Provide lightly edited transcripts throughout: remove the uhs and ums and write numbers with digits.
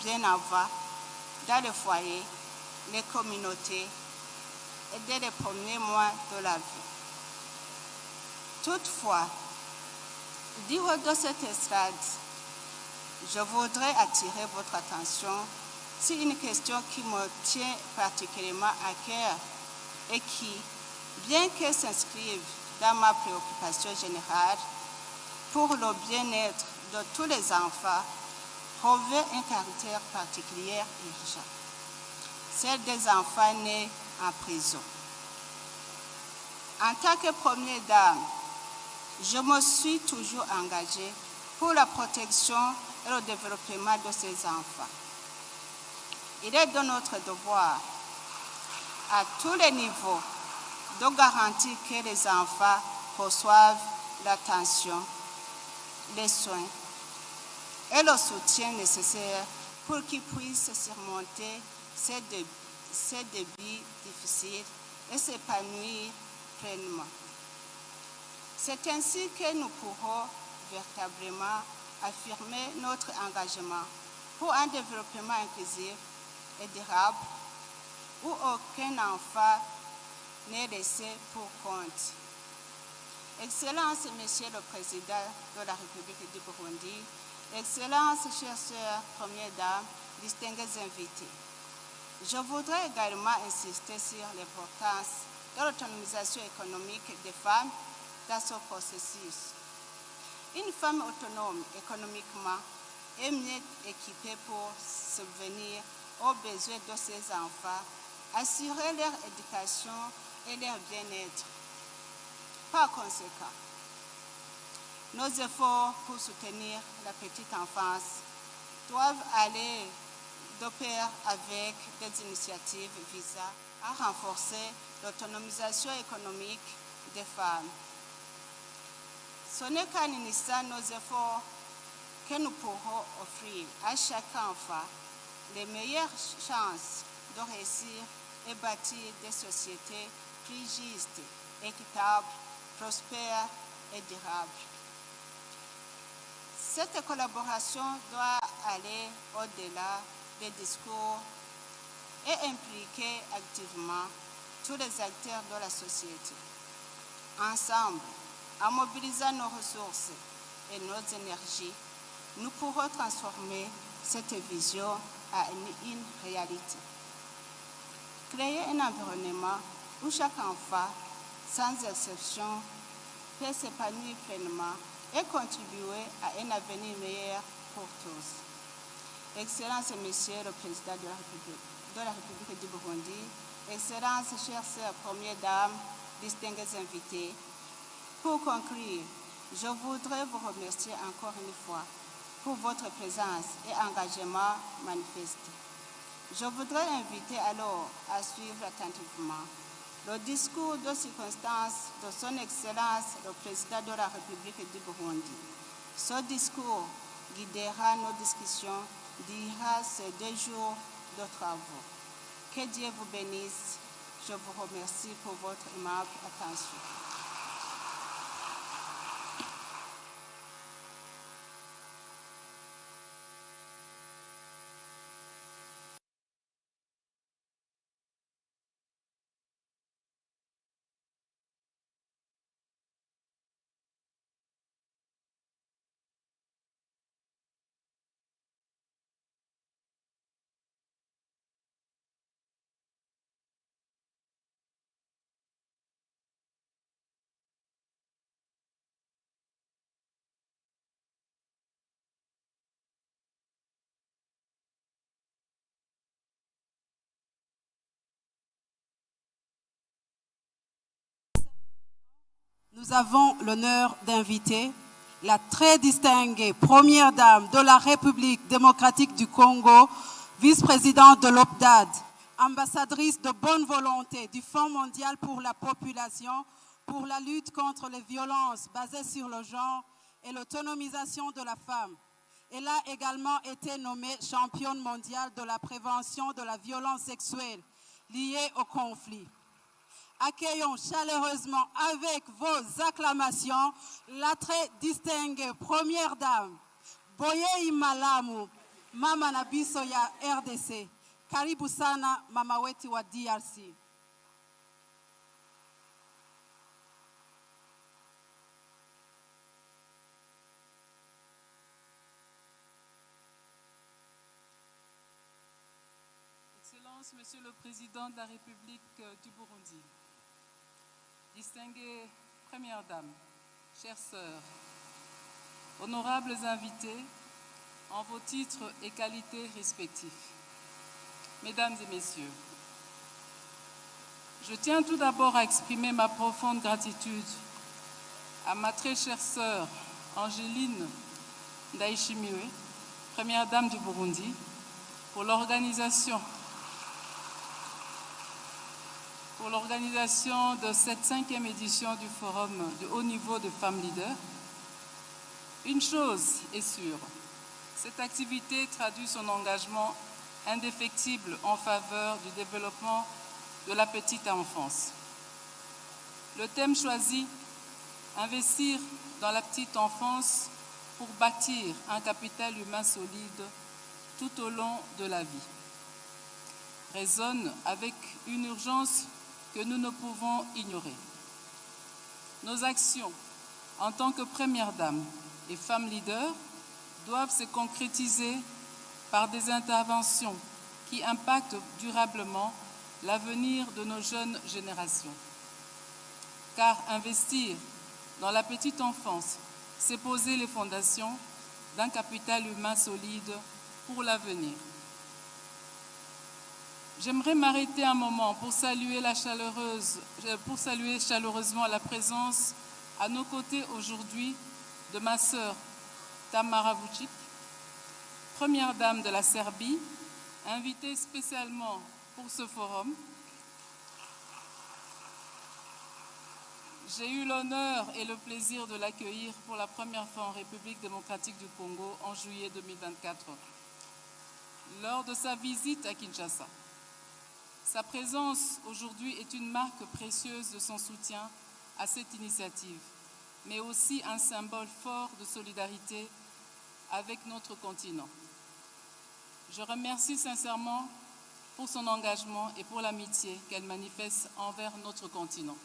bien avant dans le foyer, les communautés et dès les premiers mois de la vie. Toutefois, du haut de cette estrade, je voudrais attirer votre attention sur une question qui me tient particulièrement à cœur et qui, bien qu'elle s'inscrive dans ma préoccupation générale pour le bien-être de tous les enfants, revêt un caractère particulier et urgent, celle des enfants nés en prison. En tant que première dame, je me suis toujours engagée pour la protection et le développement de ces enfants. Il est de notre devoir, à tous les niveaux, de garantir que les enfants reçoivent l'attention, les soins et le soutien nécessaire pour qu'ils puissent surmonter ces débuts difficiles et s'épanouir pleinement. C'est ainsi que nous pourrons véritablement affirmer notre engagement pour un développement inclusif et durable où aucun enfant n'est laissé pour compte. Excellence, Monsieur le Président de la République du Burundi, Excellence, chères sœurs, Première Dame, distingués invités. Je voudrais également insister sur l'importance de l'autonomisation économique des femmes dans ce processus. Une femme autonome économiquement est mieux équipée pour subvenir aux besoins de ses enfants, assurer leur éducation et leur bien-être. Par conséquent, nos efforts pour soutenir la petite enfance doivent aller de pair avec des initiatives visant à renforcer l'autonomisation économique des femmes. Ce n'est qu'en initiant nos efforts que nous pourrons offrir à chaque enfant les meilleures chances de réussir et bâtir des sociétés plus justes, équitables, prospères et durables. Cette collaboration doit aller au-delà des discours et impliquer activement tous les acteurs de la société. Ensemble, en mobilisant nos ressources et nos énergies, nous pourrons transformer cette vision en une réalité. Créer un environnement où chaque enfant, sans exception, peut s'épanouir pleinement et contribuer à un avenir meilleur pour tous. Excellence, Monsieur le Président de la République du Burundi, Excellence, chères sœurs, Première Dame, distingués invités, pour conclure, je voudrais vous remercier encore une fois pour votre présence et engagement manifesté. Je voudrais inviter alors à suivre attentivement le discours de circonstance de Son Excellence, le Président de la République du Burundi. Ce discours guidera nos discussions durant ces 2 jours de travaux. Que Dieu vous bénisse. Je vous remercie pour votre aimable attention. Nous avons l'honneur d'inviter la très distinguée Première Dame de la République démocratique du Congo, vice-présidente de l'OPDAD, ambassadrice de bonne volonté du Fonds mondial pour la population, pour la lutte contre les violences basées sur le genre et l'autonomisation de la femme. Elle a également été nommée championne mondiale de la prévention de la violence sexuelle liée au conflit. Accueillons chaleureusement avec vos acclamations la très distinguée Première Dame, Boye Imalamu, mama na biso ya RDC. Karibu sana mama wetu wa DRC. Excellences, Monsieur le Président de la République du Burundi, distinguées Premières Dames, chères sœurs, honorables invités, en vos titres et qualités respectifs, Mesdames et Messieurs, je tiens tout d'abord à exprimer ma profonde gratitude à ma très chère sœur Angéline Ndayishimiye, Première Dame du Burundi, pour l'organisation de cette 5e édition du Forum de haut niveau de femmes leaders. Une chose est sûre, cette activité traduit son engagement indéfectible en faveur du développement de la petite enfance. Le thème choisi, investir dans la petite enfance pour bâtir un capital humain solide tout au long de la vie, résonne avec une urgence que nous ne pouvons ignorer. Nos actions en tant que Première Dame et femmes leaders doivent se concrétiser par des interventions qui impactent durablement l'avenir de nos jeunes générations. Car investir dans la petite enfance, c'est poser les fondations d'un capital humain solide pour l'avenir. J'aimerais m'arrêter un moment pour saluer chaleureusement la présence à nos côtés aujourd'hui de ma sœur Tamara Vučić, Première Dame de la Serbie, invitée spécialement pour ce forum. J'ai eu l'honneur et le plaisir de l'accueillir pour la première fois en République démocratique du Congo en juillet 2024, lors de sa visite à Kinshasa. Sa présence aujourd'hui est une marque précieuse de son soutien à cette initiative, mais aussi un symbole fort de solidarité avec notre continent. Je remercie sincèrement pour son engagement et pour l'amitié qu'elle manifeste envers notre continent.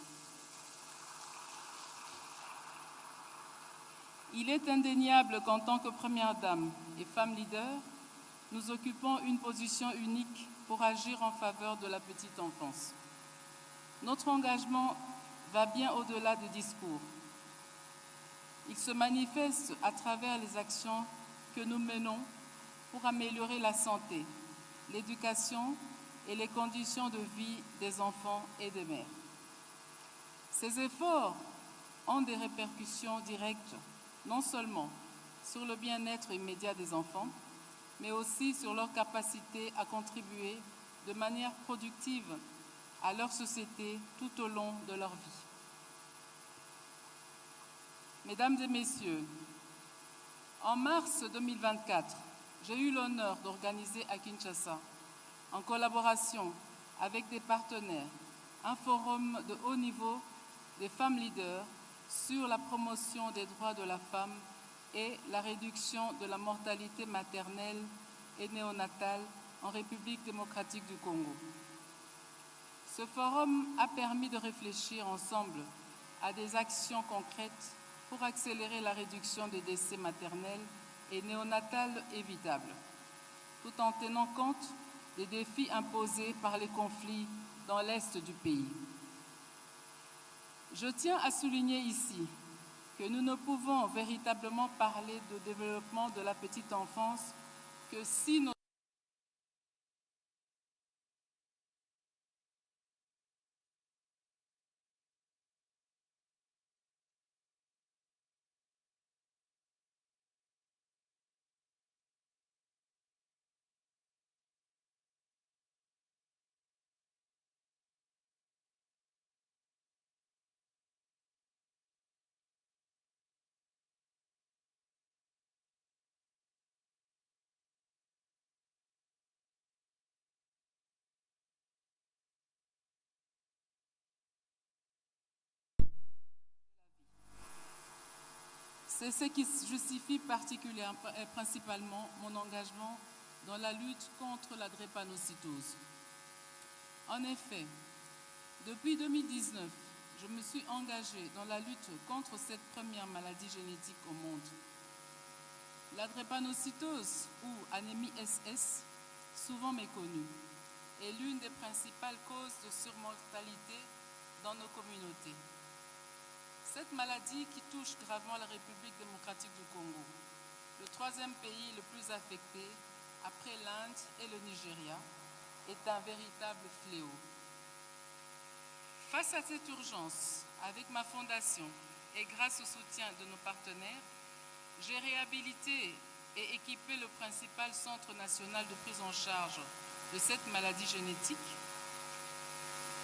Il est indéniable qu'en tant que Première Dame et femme leader, nous occupons une position unique pour agir en faveur de la petite enfance. Notre engagement va bien au-delà des discours. Il se manifeste à travers les actions que nous menons pour améliorer la santé, l'éducation et les conditions de vie des enfants et des mères. Ces efforts ont des répercussions directes, non seulement sur le bien-être immédiat des enfants, mais aussi sur leur capacité à contribuer de manière productive à leur société tout au long de leur vie. Mesdames et Messieurs, en mars 2024, j'ai eu l'honneur d'organiser à Kinshasa, en collaboration avec des partenaires, un forum de haut niveau des femmes leaders sur la promotion des droits de la femme et la réduction de la mortalité maternelle et néonatale en République démocratique du Congo. Ce forum a permis de réfléchir ensemble à des actions concrètes pour accélérer la réduction des décès maternels et néonatales évitables, tout en tenant compte des défis imposés par les conflits dans l'Est du pays. Je tiens à souligner ici que nous ne pouvons véritablement parler de développement de la petite enfance que si nos C'est ce qui justifie principalement mon engagement dans la lutte contre la drépanocytose. En effet, depuis 2019, je me suis engagée dans la lutte contre cette première maladie génétique au monde. La drépanocytose, ou anémie SS, souvent méconnue, est l'une des principales causes de surmortalité dans nos communautés. Cette maladie qui touche gravement la République démocratique du Congo, le troisième pays le plus affecté après l'Inde et le Nigeria, est un véritable fléau. Face à cette urgence, avec ma fondation et grâce au soutien de nos partenaires, j'ai réhabilité et équipé le principal centre national de prise en charge de cette maladie génétique.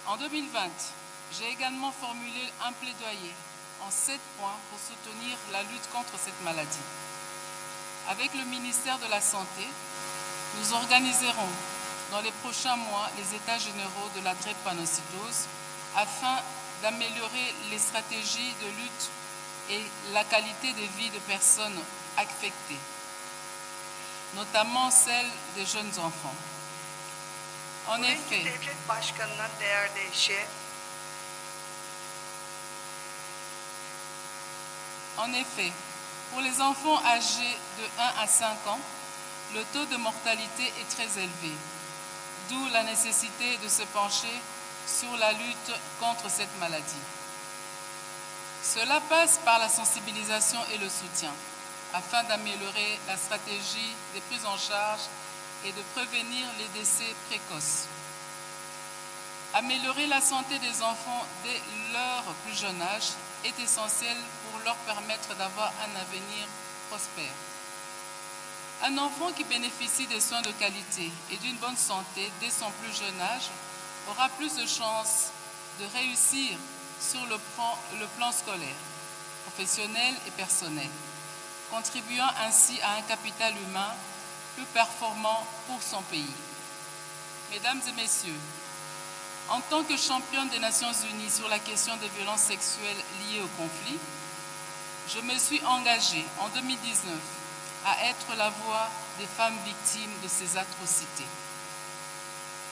En 2020, j'ai également formulé un plaidoyer en 7 points pour soutenir la lutte contre cette maladie. Avec le ministère de la Santé, nous organiserons dans les prochains mois les états généraux de la drépanocytose afin d'améliorer les stratégies de lutte et la qualité de vie de personnes affectées, notamment celles des jeunes enfants. En effet, pour les enfants âgés de 1 à 5 ans, le taux de mortalité est très élevé, d'où la nécessité de se pencher sur la lutte contre cette maladie. Cela passe par la sensibilisation et le soutien, afin d'améliorer la stratégie de prise en charge et de prévenir les décès précoces. Améliorer la santé des enfants dès leur plus jeune âge est essentiel pour leur permettre d'avoir un avenir prospère. Un enfant qui bénéficie des soins de qualité et d'une bonne santé dès son plus jeune âge aura plus de chances de réussir sur le plan scolaire, professionnel et personnel, contribuant ainsi à un capital humain plus performant pour son pays. Mesdames et messieurs, en tant que championne des Nations Unies sur la question des violences sexuelles liées au conflit, je me suis engagée en 2019 à être la voix des femmes victimes de ces atrocités.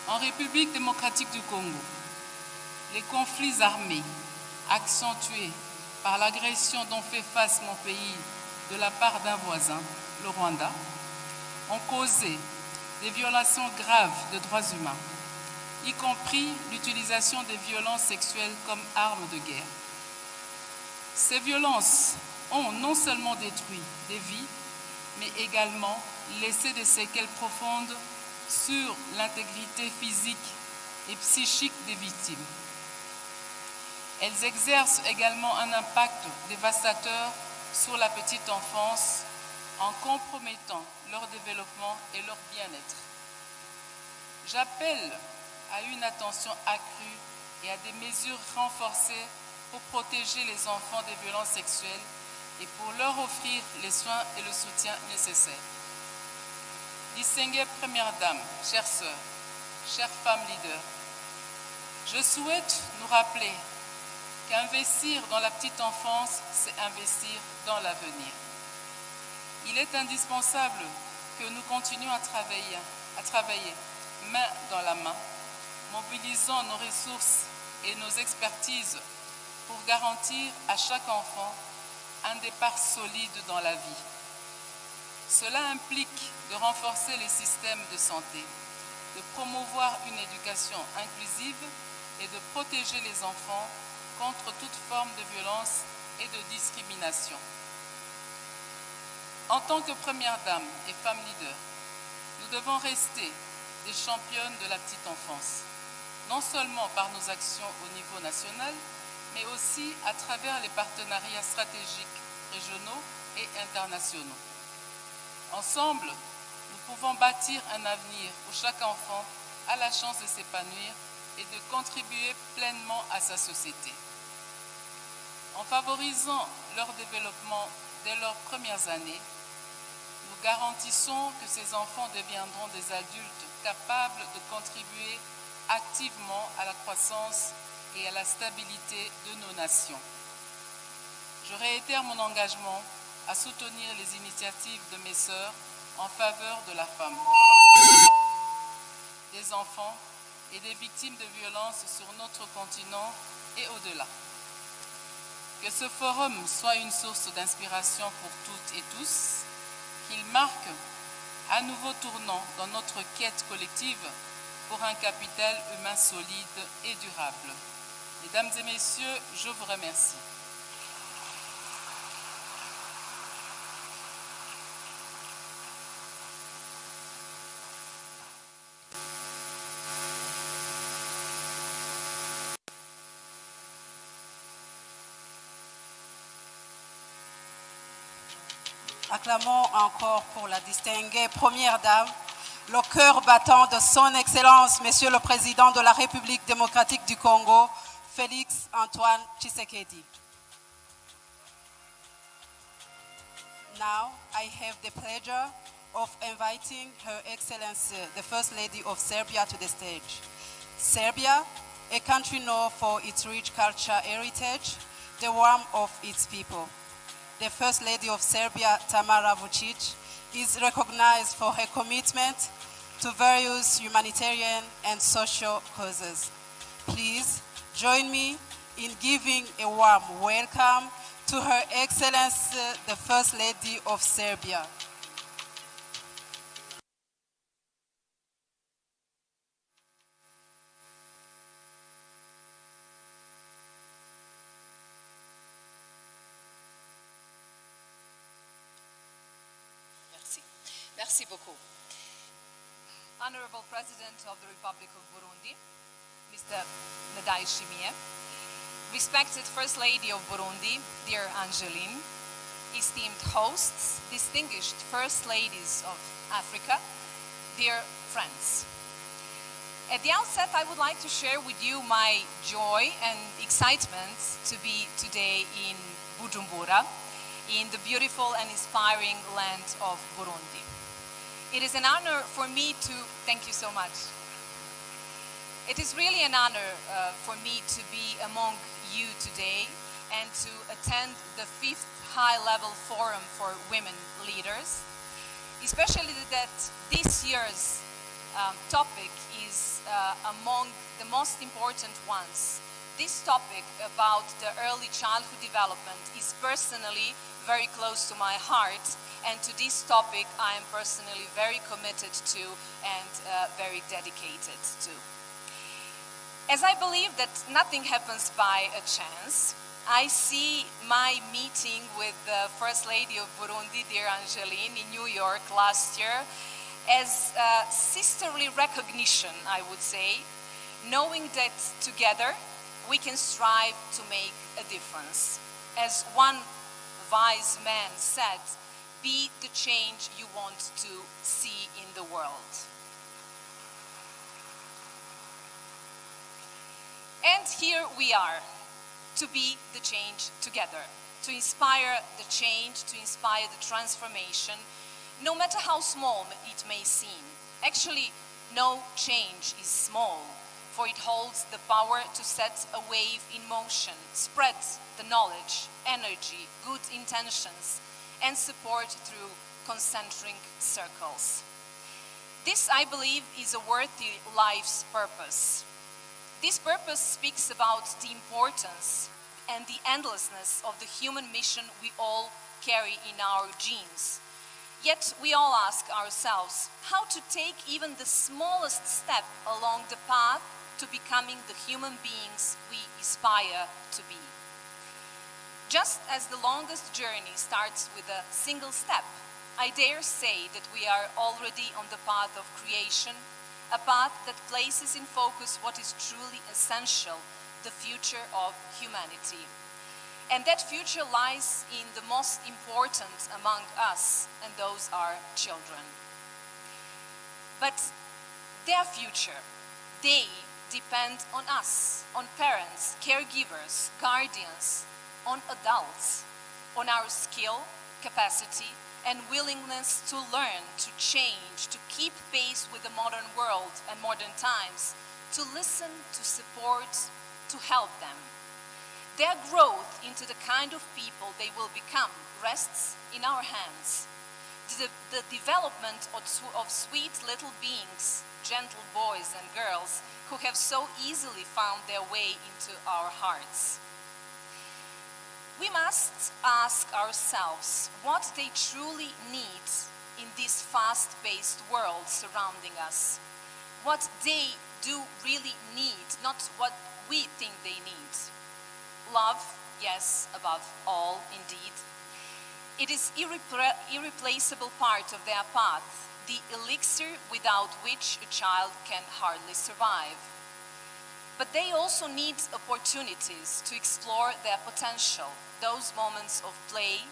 En République démocratique du Congo, les conflits armés, accentués par l'agression dont fait face mon pays de la part d'un voisin, le Rwanda, ont causé des violations graves de droits humains, y compris l'utilisation des violences sexuelles comme arme de guerre. Ces violences ont non seulement détruit des vies, mais également laissé des séquelles profondes sur l'intégrité physique et psychique des victimes. Elles exercent également un impact dévastateur sur la petite enfance en compromettant leur développement et leur bien-être. J'appelle à une attention accrue et à des mesures renforcées pour protéger les enfants des violences sexuelles et pour leur offrir les soins et le soutien nécessaires. Distinguée Première Dame, chères sœurs, chères femmes leaders, je souhaite nous rappeler qu'investir dans la petite enfance, c'est investir dans l'avenir. Il est indispensable que nous continuions à travailler main dans la main, mobilisant nos ressources et nos expertises pour garantir à chaque enfant un départ solide dans la vie. Cela implique de renforcer les systèmes de santé, de promouvoir une éducation inclusive et de protéger les enfants contre toute forme de violence et de discrimination. En tant que Première Dame et femme leader, nous devons rester des championnes de la petite enfance, non seulement par nos actions au niveau national, mais aussi à travers les partenariats stratégiques régionaux et internationaux. Ensemble, nous pouvons bâtir un avenir où chaque enfant a la chance de s'épanouir et de contribuer pleinement à sa société. En favorisant leur développement dès leurs premières années, nous garantissons que ces enfants deviendront des adultes capables de contribuer activement à la croissance et à la stabilité de nos nations. Je réitère mon engagement à soutenir les initiatives de mes sœurs en faveur de la femme, des enfants et des victimes de violences sur notre continent et au-delà. Que ce forum soit une source d'inspiration pour toutes et tous, qu'il marque un nouveau tournant dans notre quête collective pour un capital humain solide et durable. Mesdames et messieurs, je vous remercie. Acclamons encore pour la distinguée Première Dame, le cœur battant de son Excellence, Monsieur le Président de la République démocratique du Congo, Félix Antoine Tshisekedi. Now, I have the pleasure of inviting Her Excellency, the First Lady of Serbia, to the stage. Serbia, a country known for its rich cultural heritage, the warmth of its people. The First Lady of Serbia, Tamara Vučić, is recognized for her commitment to various humanitarian and social causes. Please join me in giving a warm welcome to Her Excellency, the First Lady of Serbia. Merci beaucoup. Honorable President of the Republic of Burundi, Mr. Ndayishimiye, respected First Lady of Burundi, dear Angeline, esteemed hosts, distinguished First Ladies of Africa, dear friends. At the outset, I would like to share with you my joy and excitement to be today in Bujumbura, in the beautiful and inspiring land of Burundi. It is an honor for me to, thank you so much. It is really an honor for me to be among you today and to attend the 5th High-Level Forum for Women Leaders, especially that this year's topic is among the most important ones. This topic about the early childhood development is personally very close to my heart, and to this topic I am personally very committed to and very dedicated to. As I believe that nothing happens by a chance, I see my meeting with the First Lady of Burundi, dear Angeline, in New York last year as a sisterly recognition, I would say, knowing that together we can strive to make a difference. As one wise man said, be the change you want to see in the world. And here we are, to be the change together, to inspire the change, to inspire the transformation, no matter how small it may seem. Actually, no change is small, for it holds the power to set a wave in motion, spread the knowledge, energy, good intentions, and support through concentric circles. This, I believe, is a worthy life's purpose. This purpose speaks about the importance and the endlessness of the human mission we all carry in our genes. Yet we all ask ourselves how to take even the smallest step along the path to becoming the human beings we aspire to be. Just as the longest journey starts with a single step, I dare say that we are already on the path of creation, a path that places in focus what is truly essential, the future of humanity. And that future lies in the most important among us, and those are children. But their future, they depend on us, on parents, caregivers, guardians, on adults, on our skill, capacity, and willingness to learn, to change, to keep pace with the modern world and modern times, to listen, to support, to help them. Their growth into the kind of people they will become rests in our hands. the development of sweet little beings, gentle boys and girls, who have so easily found their way into our hearts. We must ask ourselves what they truly need in this fast-paced world surrounding us. What they do really need, not what we think they need. Love, yes, above all, indeed. It is irreplaceable part of their path, the elixir without which a child can hardly survive. But they also need opportunities to explore their potential, those moments of play,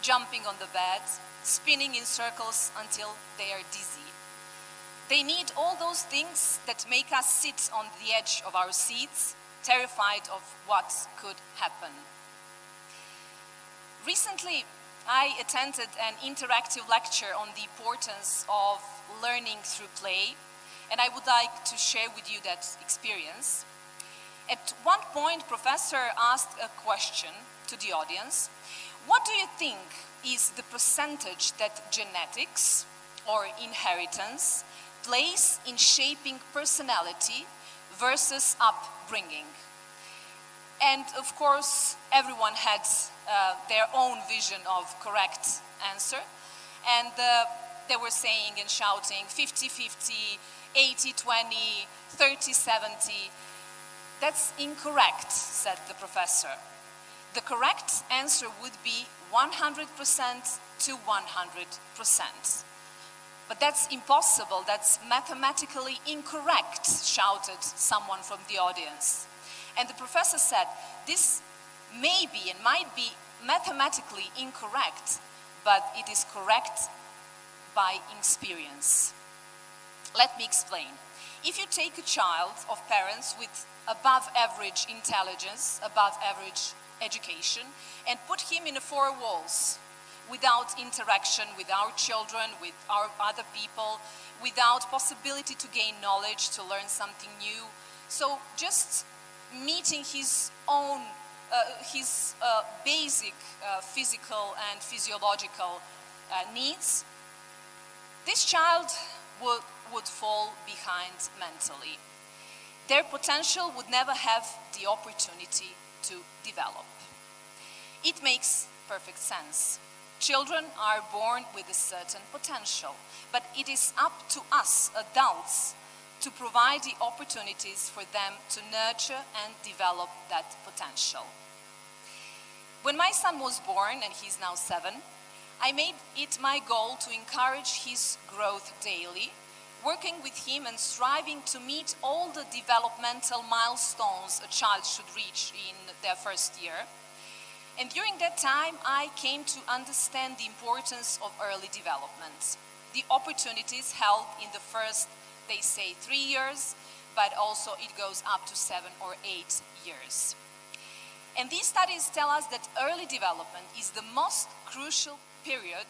jumping on the bed, spinning in circles until they are dizzy. They need all those things that make us sit on the edge of our seats, terrified of what could happen. Recently, I attended an interactive lecture on the importance of learning through play, and I would like to share with you that experience. At one point, professor asked a question to the audience. What do you think is the percentage that genetics or inheritance plays in shaping personality versus upbringing? And of course, everyone had their own vision of correct answer. And they were saying and shouting 50-50, 80-20, 30-70. That's incorrect, said the professor. The correct answer would be 100% to 100%. But that's impossible, that's mathematically incorrect, shouted someone from the audience. And the professor said, this may be and might be mathematically incorrect, but it is correct by experience. Let me explain. If you take a child of parents with above average intelligence, above average education, and put him in four walls, without interaction with our children, with our other people, without possibility to gain knowledge, to learn something new, so just meeting his own, basic physical and physiological needs, this child would fall behind mentally. Their potential would never have the opportunity to develop. It makes perfect sense. Children are born with a certain potential, but it is up to us, adults, to provide the opportunities for them to nurture and develop that potential. When my son was born, and he's now 7, I made it my goal to encourage his growth daily, working with him and striving to meet all the developmental milestones a child should reach in their first year. And during that time, I came to understand the importance of early development, the opportunities held in the first, they say, 3 years, but also it goes up to 7 or 8 years. And these studies tell us that early development is the most crucial period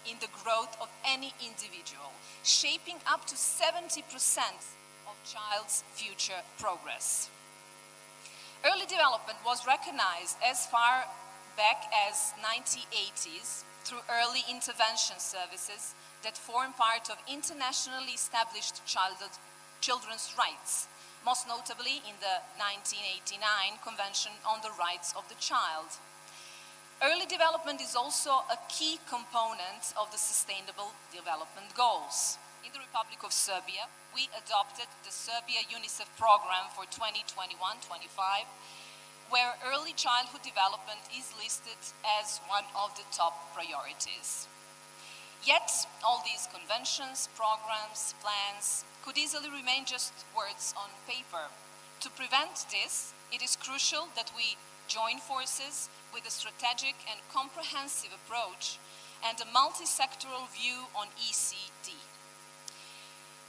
in the growth of any individual, shaping up to 70% of child's future progress. Early development was recognized as far back as 1980s through early intervention services that form part of internationally established children's rights, most notably in the 1989 Convention on the Rights of the Child. Early development is also a key component of the Sustainable Development Goals. In the Republic of Serbia, we adopted the Serbia UNICEF program for 2021-25, where early childhood development is listed as one of the top priorities. Yet, all these conventions, programs, plans could easily remain just words on paper. To prevent this, it is crucial that we join forces with a strategic and comprehensive approach and a multi-sectoral view on ECD.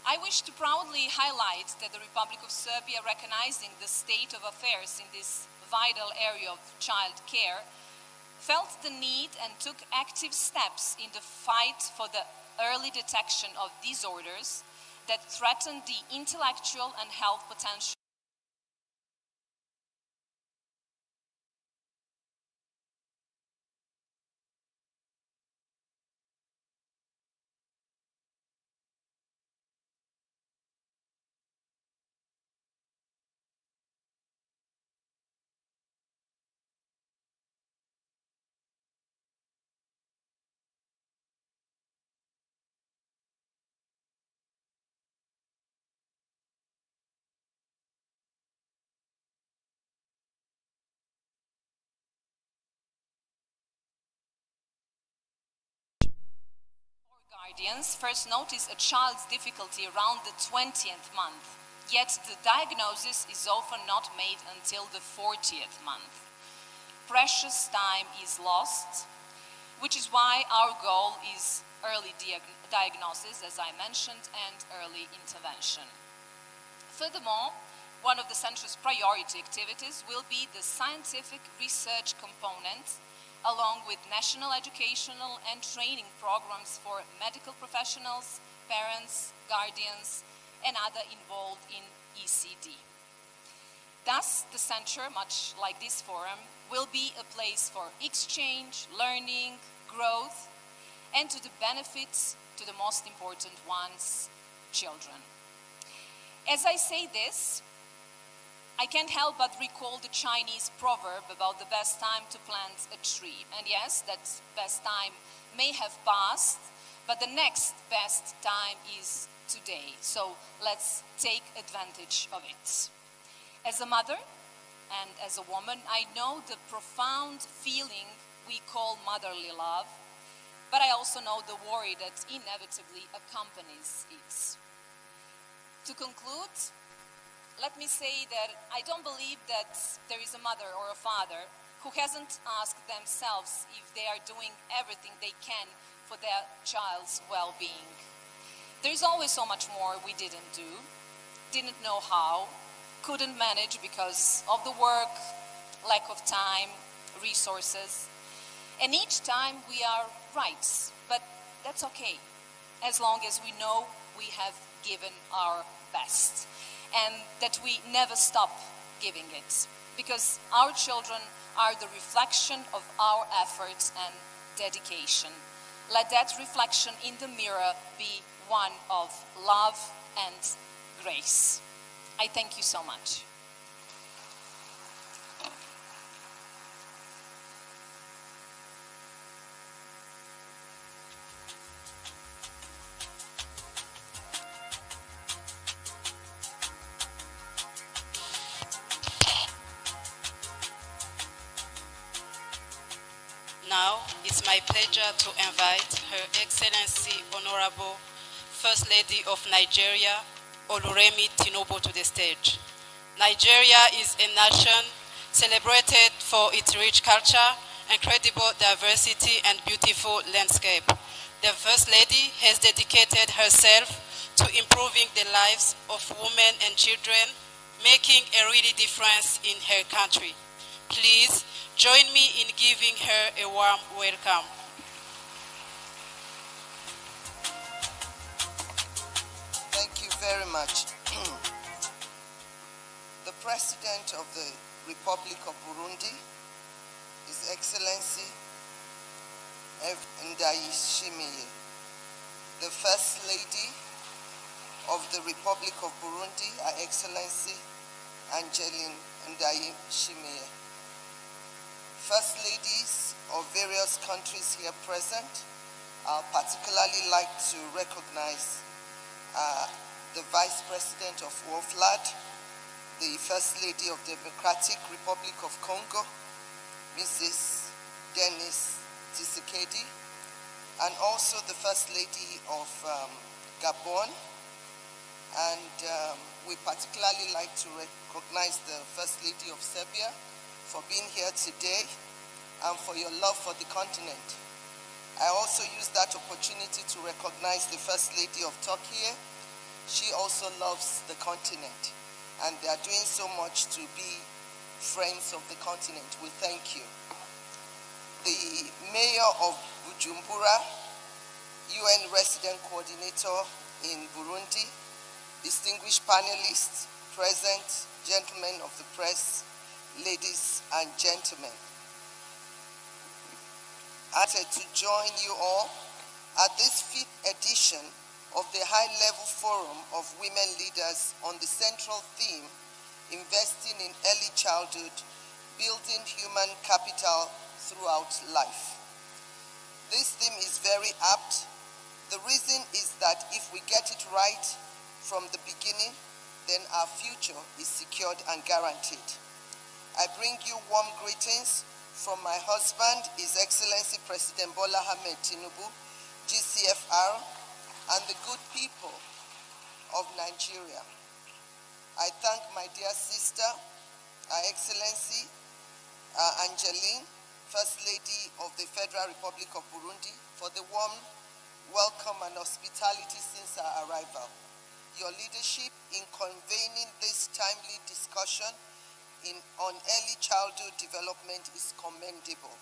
I wish to proudly highlight that the Republic of Serbia, recognizing the state of affairs in this vital area of child care, felt the need and took active steps in the fight for the early detection of disorders that threaten the intellectual and health potential Guardians first notice a child's difficulty around the 20th month, yet the diagnosis is often not made until the 40th month. Precious time is lost, which is why our goal is early diagnosis, as I mentioned, and early intervention. Furthermore, one of the Centre's priority activities will be the scientific research component, along with national educational and training programs for medical professionals, parents, guardians, and other involved in ECD. Thus, the Centre, much like this forum, will be a place for exchange, learning, growth, and to the benefits to the most important ones, children. As I say this, I can't help but recall the Chinese proverb about the best time to plant a tree. And yes, that best time may have passed, but the next best time is today. So let's take advantage of it. As a mother and as a woman, I know the profound feeling we call motherly love, but I also know the worry that inevitably accompanies it. To conclude, let me say that I don't believe that there is a mother or a father who hasn't asked themselves if they are doing everything they can for their child's well-being. There's always so much more we didn't do, didn't know how, couldn't manage because of the work, lack of time, resources. And each time we are right, but that's okay, as long as we know we have given our best, and that we never stop giving it, because our children are the reflection of our efforts and dedication. Let that reflection in the mirror be one of love and grace. I thank you so much. Now, it's my pleasure to invite Her Excellency Honorable First Lady of Nigeria, Oluremi Tinubu, to the stage. Nigeria is a nation celebrated for its rich culture, incredible diversity, and beautiful landscape. The First Lady has dedicated herself to improving the lives of women and children, making a really difference in her country. Please join me in giving her a warm welcome. Thank you very much. The President of the Republic of Burundi, His Excellency Ndayishimiye, the First Lady of the Republic of Burundi, Her Excellency Angeline Ndayishimiye, First Ladies of various countries here present, I'd particularly like to recognize the Vice President of WOFLAD, the First Lady of the Democratic Republic of Congo, Mrs. Denis Tshisekedi, and also the First Lady of Gabon. And we particularly like to recognize the First Lady of Serbia for being here today and for your love for the continent. I also use that opportunity to recognize the First Lady of Turkey. She also loves the continent, and they are doing so much to be friends of the continent. We thank you. The Mayor of Bujumbura, UN Resident Coordinator in Burundi, distinguished panelists present, gentlemen of the press, ladies and gentlemen. I'm honored to join you all at this 5th edition of the High-Level Forum of Women Leaders on the central theme, Investing in Early Childhood, Building Human Capital Throughout Life. This theme is very apt. The reason is that if we get it right from the beginning, then our future is secured and guaranteed. I bring you warm greetings from my husband, His Excellency President Bola Ahmed Tinubu, GCFR, and the good people of Nigeria. I thank my dear sister, Her Excellency Angeline, First Lady of the Federal Republic of Burundi, for the warm welcome and hospitality since our arrival. Your leadership in convening this timely discussion on early childhood development is commendable.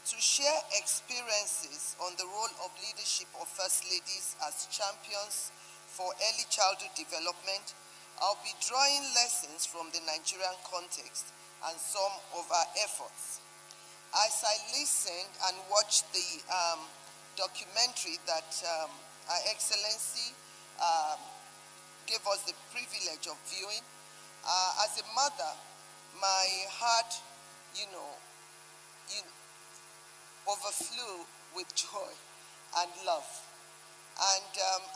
To share experiences on the role of leadership of First Ladies as champions for early childhood development, I'll be drawing lessons from the Nigerian context and some of our efforts. As I listened and watched the documentary that Her Excellency gave us the privilege of viewing, as a mother, my heart, overflew with joy and love. And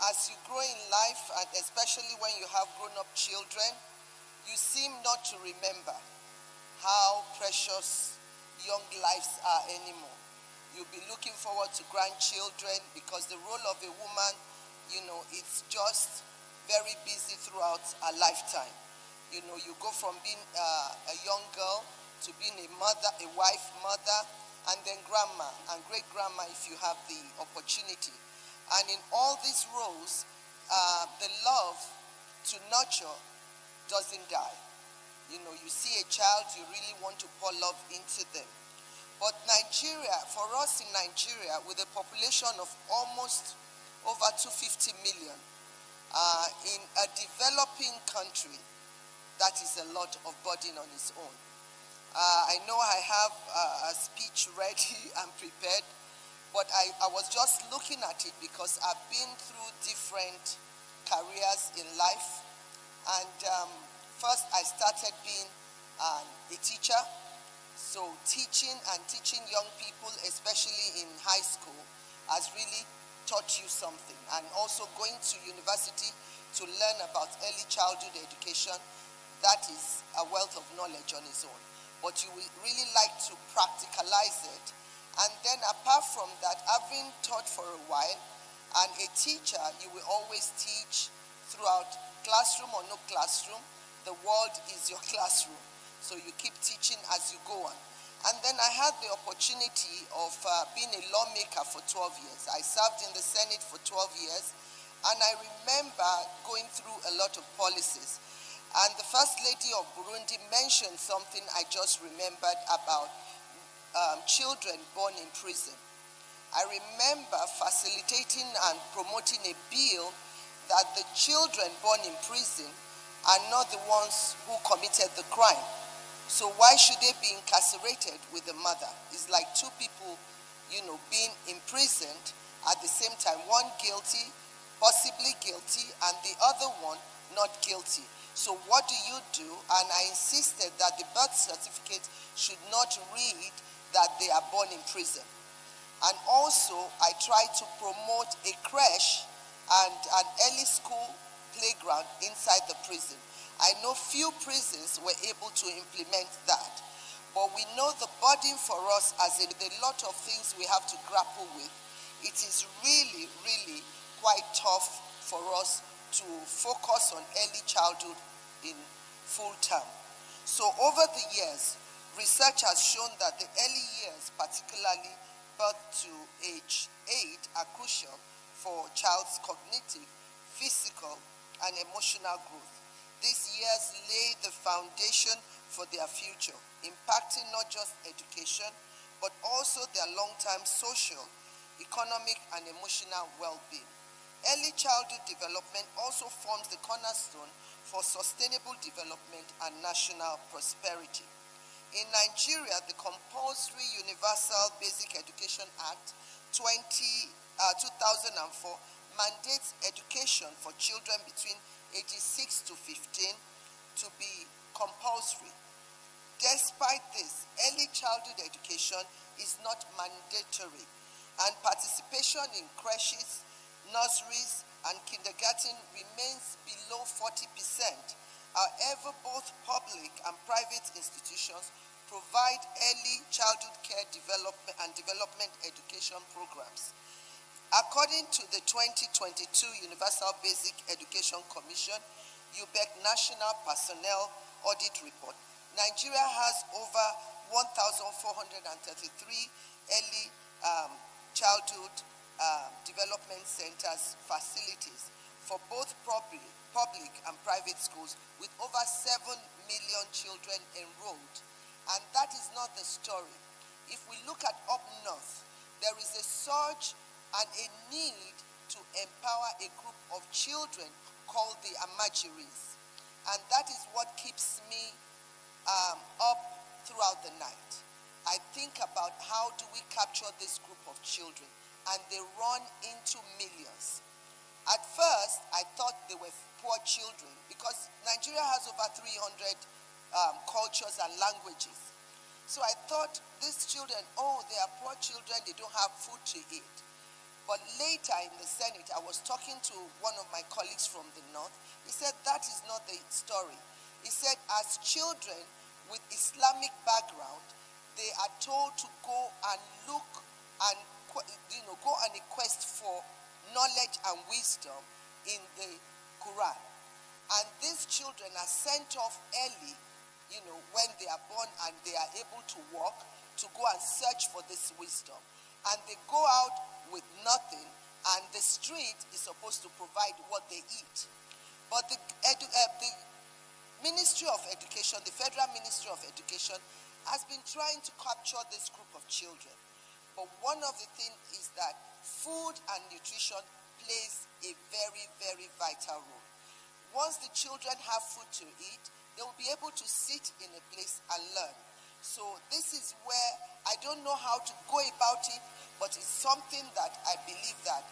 as you grow in life, and especially when you have grown-up children, you seem not to remember how precious young lives are anymore. You'll be looking forward to grandchildren because the role of a woman, it's just very busy throughout a lifetime. You go from being a young girl to being a mother, a wife, mother, and then grandma and great-grandma if you have the opportunity. And in all these roles, the love to nurture doesn't die. You see a child, you really want to pour love into them. But Nigeria, for us in Nigeria, with a population of almost over 250 million, in a developing country, that is a lot of burden on its own. I know I have a speech ready and prepared, but I was just looking at it because I've been through different careers in life. And first I started being a teacher. So teaching young people, especially in high school, has really taught you something. And also going to university to learn about early childhood education, that is a wealth of knowledge on its own. But you will really like to practicalize it. And then apart from that, having taught for a while, and a teacher, you will always teach throughout classroom or no classroom. The world is your classroom. So you keep teaching as you go on. And then I had the opportunity of being a lawmaker for 12 years. I served in the Senate for 12 years, and I remember going through a lot of policies. And the First Lady of Burundi mentioned something I just remembered about children born in prison. I remember facilitating and promoting a bill that the children born in prison are not the ones who committed the crime. So why should they be incarcerated with the mother? It's like two people, being imprisoned at the same time, one guilty, possibly guilty, and the other one not guilty. So what do? And I insisted that the birth certificate should not read that they are born in prison. And also, I tried to promote a creche and an early school playground inside the prison. I know few prisons were able to implement that. But we know the burden for us as a lot of things we have to grapple with. It is really, really quite tough for us to focus on early childhood in full term. So over the years, research has shown that the early years, particularly birth to age 8, are crucial for child's cognitive, physical, and emotional growth. These years lay the foundation for their future, impacting not just education, but also their long-term social, economic, and emotional well-being. Early childhood development also forms the cornerstone for sustainable development and national prosperity. In Nigeria, the Compulsory Universal Basic Education Act 2004 mandates education for children between ages 6 to 15 to be compulsory. Despite this, early childhood education is not mandatory, and participation in creches, nurseries, and kindergarten remains below 40%. However, both public and private institutions provide early childhood care development education programs. According to the 2022 Universal Basic Education Commission, UBEC National Personnel Audit Report, Nigeria has over 1,433 early childhood development centers, facilities for both public and private schools, with over 7 million children enrolled. And that is not the story. If we look at up north, there is a surge and a need to empower a group of children called the Amajiris. And that is what keeps me up throughout the night. I think about how do we capture this group of children, and they run into millions. At first, I thought they were poor children because Nigeria has over 300 cultures and languages. So I thought these children, oh, they are poor children, they don't have food to eat. But later in the Senate, I was talking to one of my colleagues from the North. He said that is not the story. He said as children with Islamic background, they are told to go and look and go on a quest for knowledge and wisdom in the Quran. And these children are sent off early, when they are born and they are able to walk, to go and search for this wisdom. And they go out with nothing, and the street is supposed to provide what they eat. But the Ministry of Education, the Federal Ministry of Education, has been trying to capture this group of children. But one of the things is that food and nutrition plays a very, very vital role. Once the children have food to eat, they will be able to sit in a place and learn. So this is where I don't know how to go about it, but it's something that I believe that,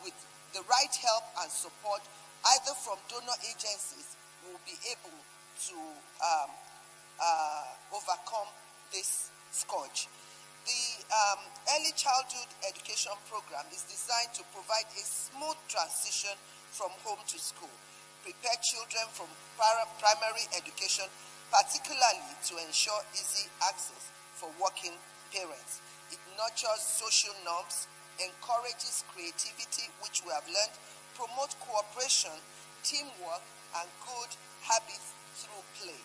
with the right help and support, either from donor agencies, we'll be able to overcome this scourge. The early childhood education program is designed to provide a smooth transition from home to school, prepare children from primary education, particularly to ensure easy access for working parents. It nurtures social norms, encourages creativity, which we have learned, promotes cooperation, teamwork, and good habits through play.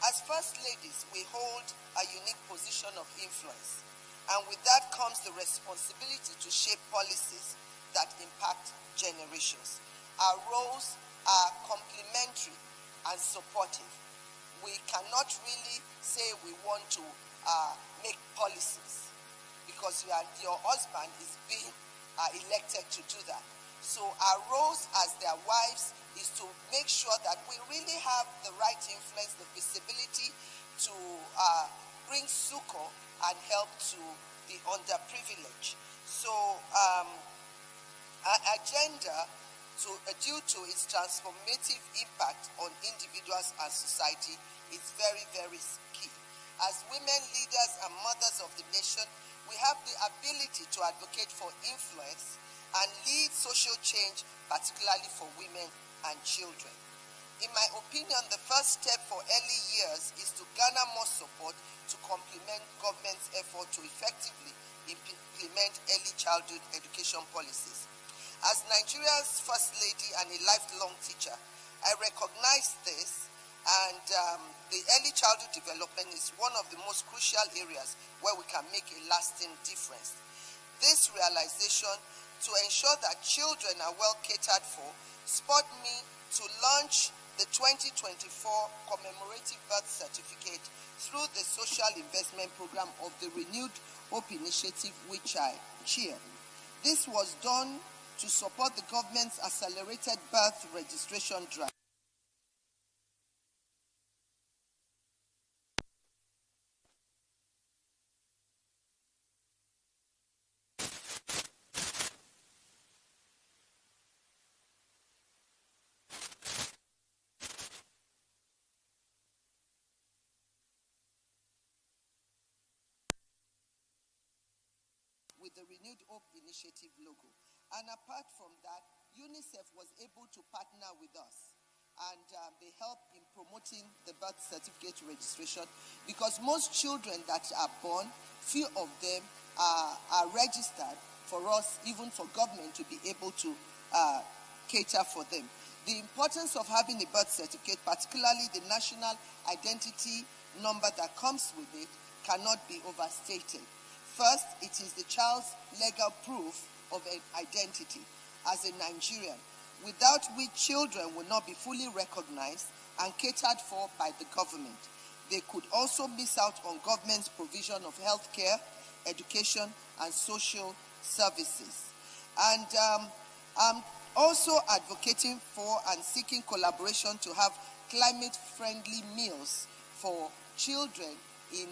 As First Ladies, we hold a unique position of influence, and with that comes the responsibility to shape policies that impact generations. Our roles are complementary and supportive. We cannot really say we want to make policies because your husband is being elected to do that. So our roles as their wives is to make sure that we really have the right influence, the visibility to bring succor and help to the underprivileged. So our agenda, due to its transformative impact on individuals and society, is very, very key. As women leaders and mothers of the nation, we have the ability to advocate for influence and lead social change, particularly for women and children. In my opinion, the first step for early years is to garner more support to complement government's effort to effectively implement early childhood education policies. As Nigeria's First Lady and a lifelong teacher, I recognize this, and the early childhood development is one of the most crucial areas where we can make a lasting difference. This realization, to ensure that children are well catered for, spurred me to launch the 2024 commemorative birth certificate through the social investment program of the Renewed Hope Initiative, which I chair. This was done to support the government's accelerated birth registration drive. With the Renewed Hope Initiative logo. And apart from that, UNICEF was able to partner with us, and they help in promoting the birth certificate registration, because most children that are born, few of them are registered, for us, even for government, to be able to cater for them. The importance of having a birth certificate, particularly the national identity number that comes with it, cannot be overstated. First, it is the child's legal proof of an identity as a Nigerian, without which children will not be fully recognized and catered for by the government. They could also miss out on government's provision of health care, education, and social services. And I'm also advocating for and seeking collaboration to have climate-friendly meals for children in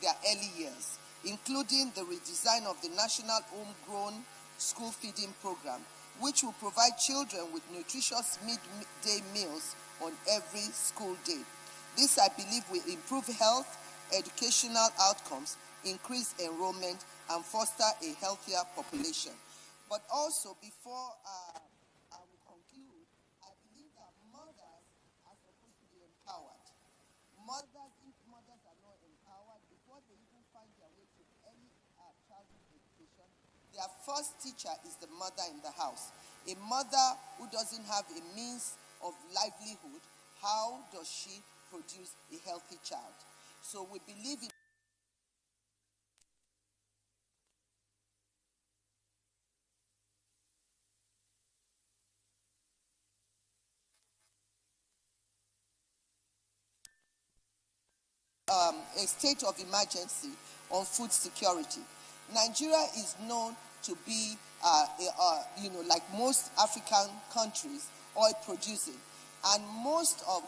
their early years, including the redesign of the National Homegrown School Feeding Program, which will provide children with nutritious midday meals on every school day. This, I believe, will improve health, educational outcomes, increase enrollment, and foster a healthier population. But also, before I will conclude, I believe that mothers are supposed to be empowered. If mothers are not empowered, before they even find their way to any childhood education, their first teacher is the mother in the house. A mother who doesn't have a means of livelihood, how does she produce a healthy child? So we believe in a state of emergency on food security. Nigeria is known to be, like most African countries, oil producing. And most of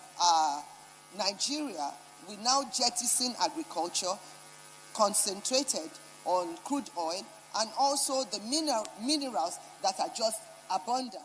Nigeria will now jettison agriculture, concentrated on crude oil, and also the minerals that are just abundant.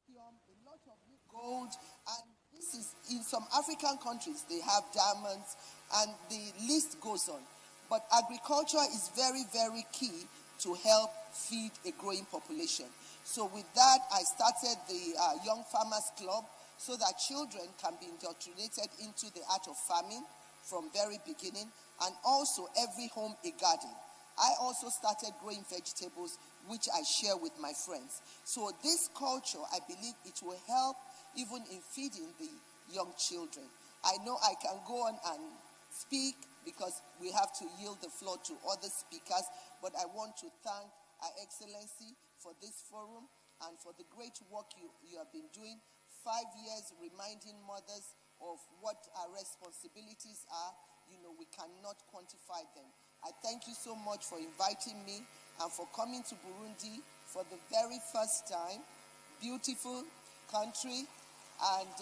Lithium, a lot of gold, and this is in some African countries, they have diamonds, and the list goes on. But agriculture is very, very key to help feed a growing population. So with that, I started the Young Farmers Club so that children can be indoctrinated into the art of farming from very beginning, and also every home a garden. I also started growing vegetables, which I share with my friends. So this culture, I believe it will help even in feeding the young children. I know I can go on and speak because we have to yield the floor to other speakers, but I want to thank Her Excellency for this forum and for the great work you have been doing. 5 years reminding mothers of what our responsibilities are. We cannot quantify them. I thank you so much for inviting me and for coming to Burundi for the very first time. Beautiful country, and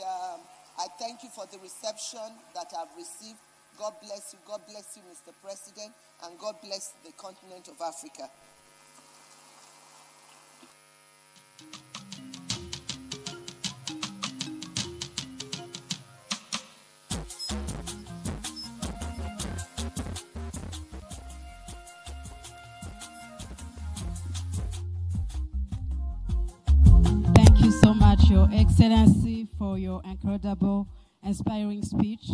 I thank you for the reception that I've received. God bless you. God bless you, Mr. President, and God bless the continent of Africa. Thank you so much, Your Excellency, for your incredible, inspiring speech,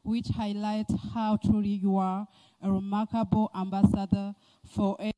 which highlights how truly you are a remarkable ambassador for a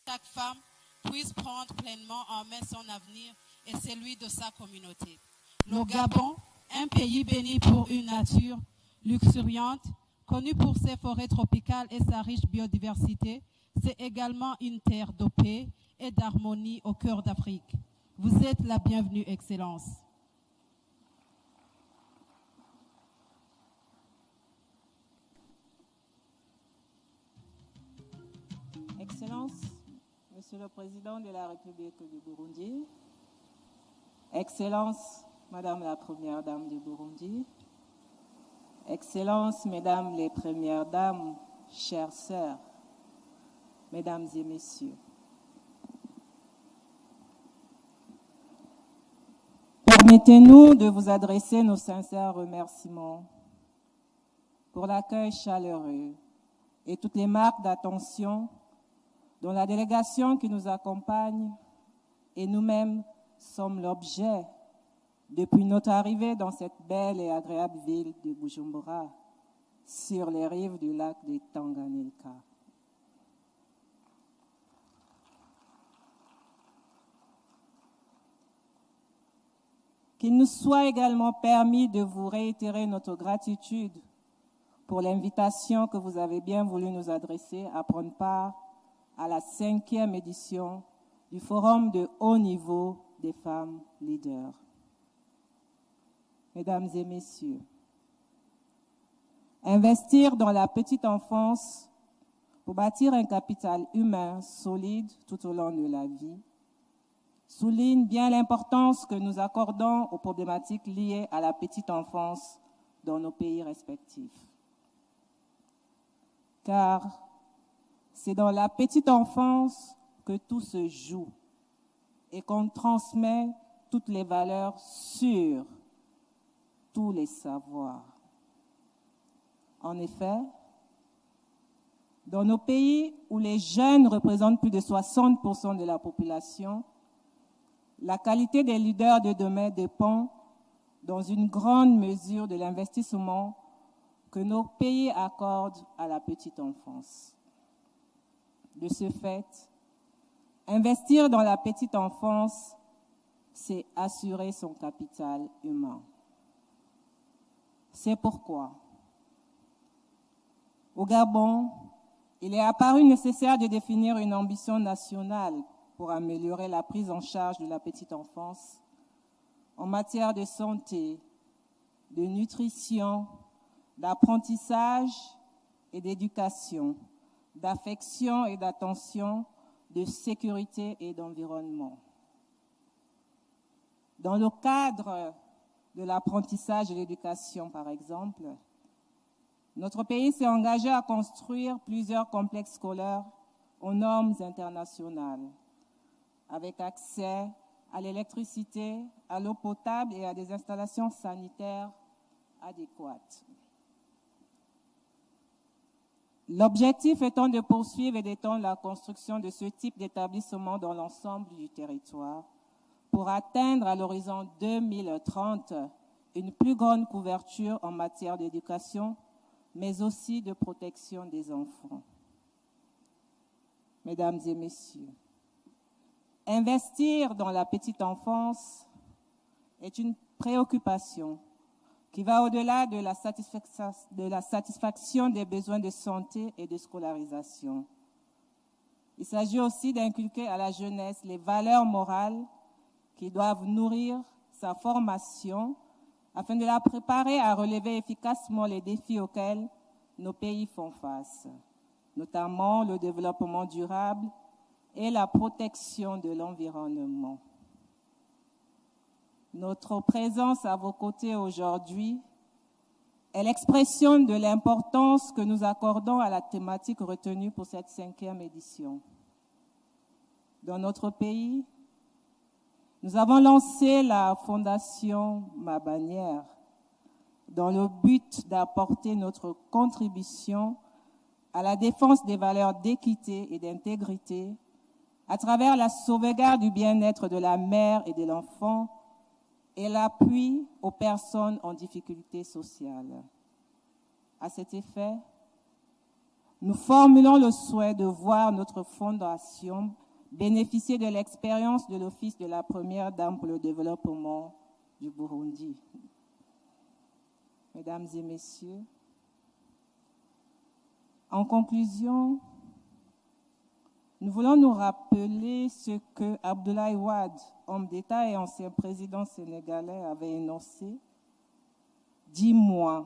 chaque femme puisse prendre pleinement en main son avenir et celui de sa communauté. Le Gabon, un pays béni pour une nature luxuriante, connu pour ses forêts tropicales et sa riche biodiversité, c'est également une terre de paix et d'harmonie au cœur d'Afrique. Vous êtes la bienvenue, Excellence. Excellence, Monsieur le Président de la République du Burundi, Excellence, Madame la Première Dame du Burundi, Excellence, Mesdames les Premières Dames chères sœurs, mesdames et messieurs, permettez-nous de vous adresser nos sincères remerciements pour l'accueil chaleureux et toutes les marques d'attention dont la délégation qui nous accompagne et nous-mêmes sommes l'objet depuis notre arrivée dans cette belle et agréable ville de Bujumbura, sur les rives du lac de Tanganyika. Qu'il nous soit également permis de vous réitérer notre gratitude pour l'invitation que vous avez bien voulu nous adresser à prendre part à la 5e édition du Forum de haut niveau des femmes leaders. Mesdames et messieurs, investir dans la petite enfance pour bâtir un capital humain solide tout au long de la vie souligne bien l'importance que nous accordons aux problématiques liées à la petite enfance dans nos pays respectifs. Car c'est dans la petite enfance que tout se joue et qu'on transmet toutes les valeurs sur tous les savoirs. En effet, dans nos pays où les jeunes représentent plus de 60% de la population, la qualité des leaders de demain dépend dans une grande mesure de l'investissement que nos pays accordent à la petite enfance. De ce fait, investir dans la petite enfance, c'est assurer son capital humain. C'est pourquoi, au Gabon, il est apparu nécessaire de définir une ambition nationale pour améliorer la prise en charge de la petite enfance en matière de santé, de nutrition, d'apprentissage et d'éducation, d'affection et d'attention, de sécurité et d'environnement. Dans le cadre de l'apprentissage et de l'éducation, par exemple, notre pays s'est engagé à construire plusieurs complexes scolaires aux normes internationales, avec accès à l'électricité, à l'eau potable et à des installations sanitaires adéquates. L'objectif étant de poursuivre et d'étendre la construction de ce type d'établissement dans l'ensemble du territoire pour atteindre à l'horizon 2030 une plus grande couverture en matière d'éducation, mais aussi de protection des enfants. Mesdames et messieurs, investir dans la petite enfance est une préoccupation qui va au-delà de la satisfaction des besoins de santé et de scolarisation. Il s'agit aussi d'inculquer à la jeunesse les valeurs morales qui doivent nourrir sa formation afin de la préparer à relever efficacement les défis auxquels nos pays font face, notamment le développement durable et la protection de l'environnement. Notre présence à vos côtés aujourd'hui est l'expression de l'importance que nous accordons à la thématique retenue pour cette 5e édition. Dans notre pays, nous avons lancé la Fondation Ma Bannière dans le but d'apporter notre contribution à la défense des valeurs d'équité et d'intégrité à travers la sauvegarde du bien-être de la mère et de l'enfant et l'appui aux personnes en difficulté sociale. À cet effet, nous formulons le souhait de voir notre fondation bénéficier de l'expérience de l'Office de la Première Dame pour le développement du Burundi. Mesdames et messieurs, en conclusion, nous voulons nous rappeler ce que Abdoulaye Wade, homme d'État et ancien président sénégalais, avait énoncé. « Dis-moi,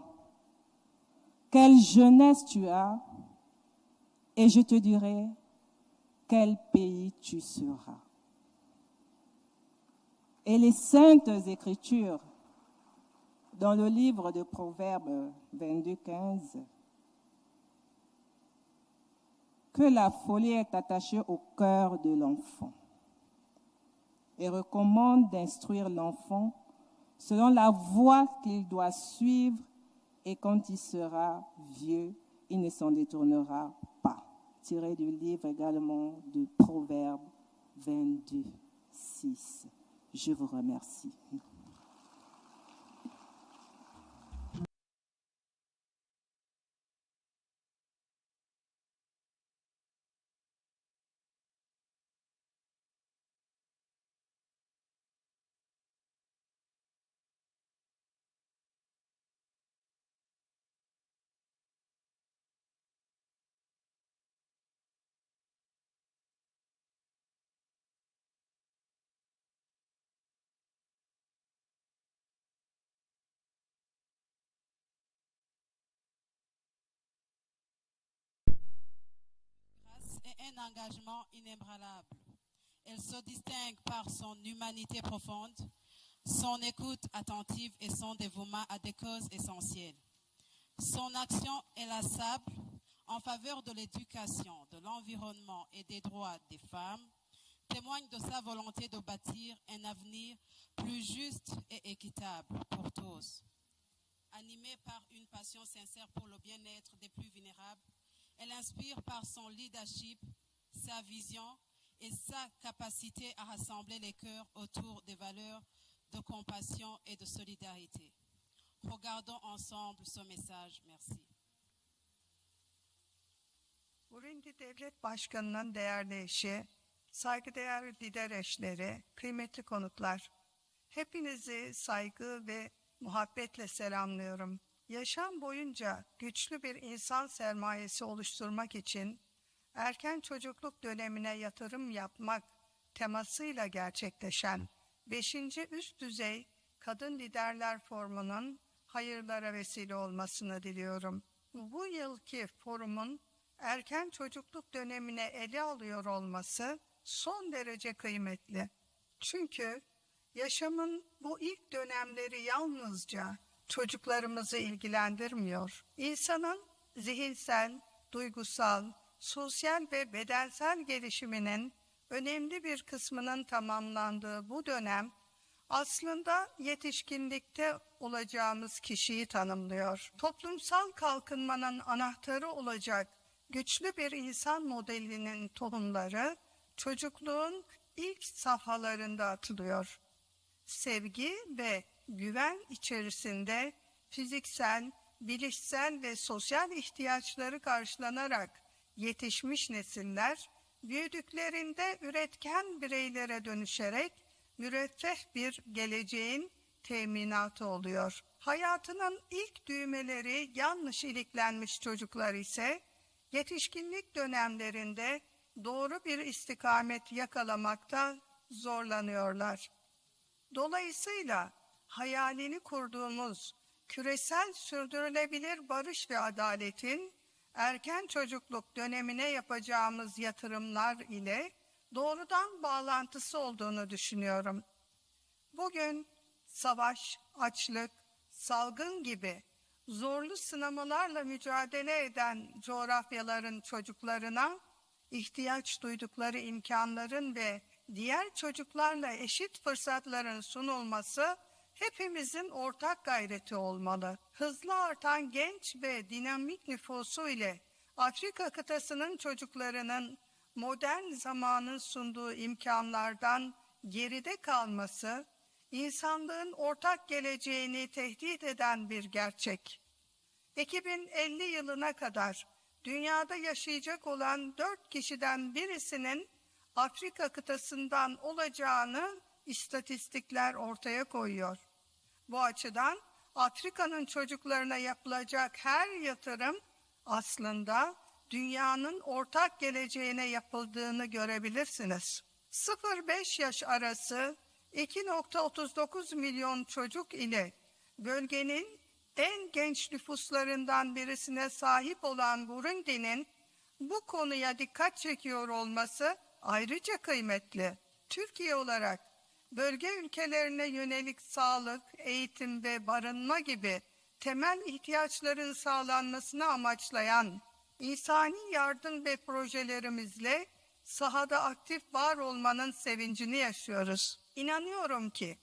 quelle jeunesse tu as, et je te dirai quel pays tu seras. » Et les Saintes Écritures, dans le livre de Proverbes 22, 15, que la folie est attachée au cœur de l'enfant et recommande d'instruire l'enfant selon la voie qu'il doit suivre et quand il sera vieux, il ne s'en détournera pas. Tiré du livre également de Proverbes 22, 6. Je vous remercie. Et un engagement inébranlable. Elle se distingue par son humanité profonde, son écoute attentive et son dévouement à des causes essentielles. Son action inlassable en faveur de l'éducation, de l'environnement et des droits des femmes témoigne de sa volonté de bâtir un avenir plus juste et équitable pour tous. Animée par une passion sincère pour le bien-être des plus vulnérables, elle inspire par son leadership, sa vision et sa capacité à rassembler les cœurs autour des valeurs de compassion et de solidarité. Regardons ensemble ce message. Merci. Burundi Devlet Başkanı'nın değerli eşi, saygıdeğer lider eşleri, kıymetli konuklar, hepinizi saygı ve muhabbetle selamlıyorum. Yaşam boyunca güçlü bir insan sermayesi oluşturmak için erken çocukluk dönemine yatırım yapmak temasıyla gerçekleşen 5. Üst Düzey Kadın Liderler Forumu'nun hayırlara vesile olmasını diliyorum. Bu yılki forumun erken çocukluk dönemine ele alıyor olması son derece kıymetli. Çünkü yaşamın bu ilk dönemleri yalnızca çocuklarımızı ilgilendirmiyor. İnsanın zihinsel, duygusal, sosyal ve bedensel gelişiminin önemli bir kısmının tamamlandığı bu dönem aslında yetişkinlikte olacağımız kişiyi tanımlıyor. Toplumsal kalkınmanın anahtarı olacak güçlü bir insan modelinin tohumları çocukluğun ilk safhalarında atılıyor. Sevgi ve güven içerisinde fiziksel, bilişsel ve sosyal ihtiyaçları karşılanarak yetişmiş nesiller, büyüdüklerinde üretken bireylere dönüşerek müreffeh bir geleceğin teminatı oluyor. Hayatının ilk düğmeleri yanlış iliklenmiş çocuklar ise yetişkinlik dönemlerinde doğru bir istikamet yakalamakta zorlanıyorlar. Dolayısıyla hayalini kurduğumuz küresel sürdürülebilir barış ve adaletin erken çocukluk dönemine yapacağımız yatırımlar ile doğrudan bağlantısı olduğunu düşünüyorum. Bugün savaş, açlık, salgın gibi zorlu sınamalarla mücadele eden coğrafyaların çocuklarına ihtiyaç duydukları imkanların ve diğer çocuklarla eşit fırsatların sunulması hepimizin ortak gayreti olmalı. Hızlı artan genç ve dinamik nüfusu ile Afrika kıtasının çocuklarının modern zamanın sunduğu imkanlardan geride kalması, insanlığın ortak geleceğini tehdit eden bir gerçek. 2050 yılına kadar dünyada yaşayacak olan 4 kişiden birisinin Afrika kıtasından olacağını istatistikler ortaya koyuyor. Bu açıdan Afrika'nın çocuklarına yapılacak her yatırım aslında dünyanın ortak geleceğine yapıldığını görebilirsiniz. 0-5 yaş arası 2,39 milyon çocuk ile bölgenin en genç nüfuslarından birisine sahip olan Burundi'nin bu konuya dikkat çekiyor olması ayrıca kıymetli. Türkiye olarak bölge ülkelerine yönelik sağlık, eğitim ve barınma gibi temel ihtiyaçların sağlanmasını amaçlayan İnsani yardım ve projelerimizle sahada aktif var olmanın sevincini yaşıyoruz. İnanıyorum ki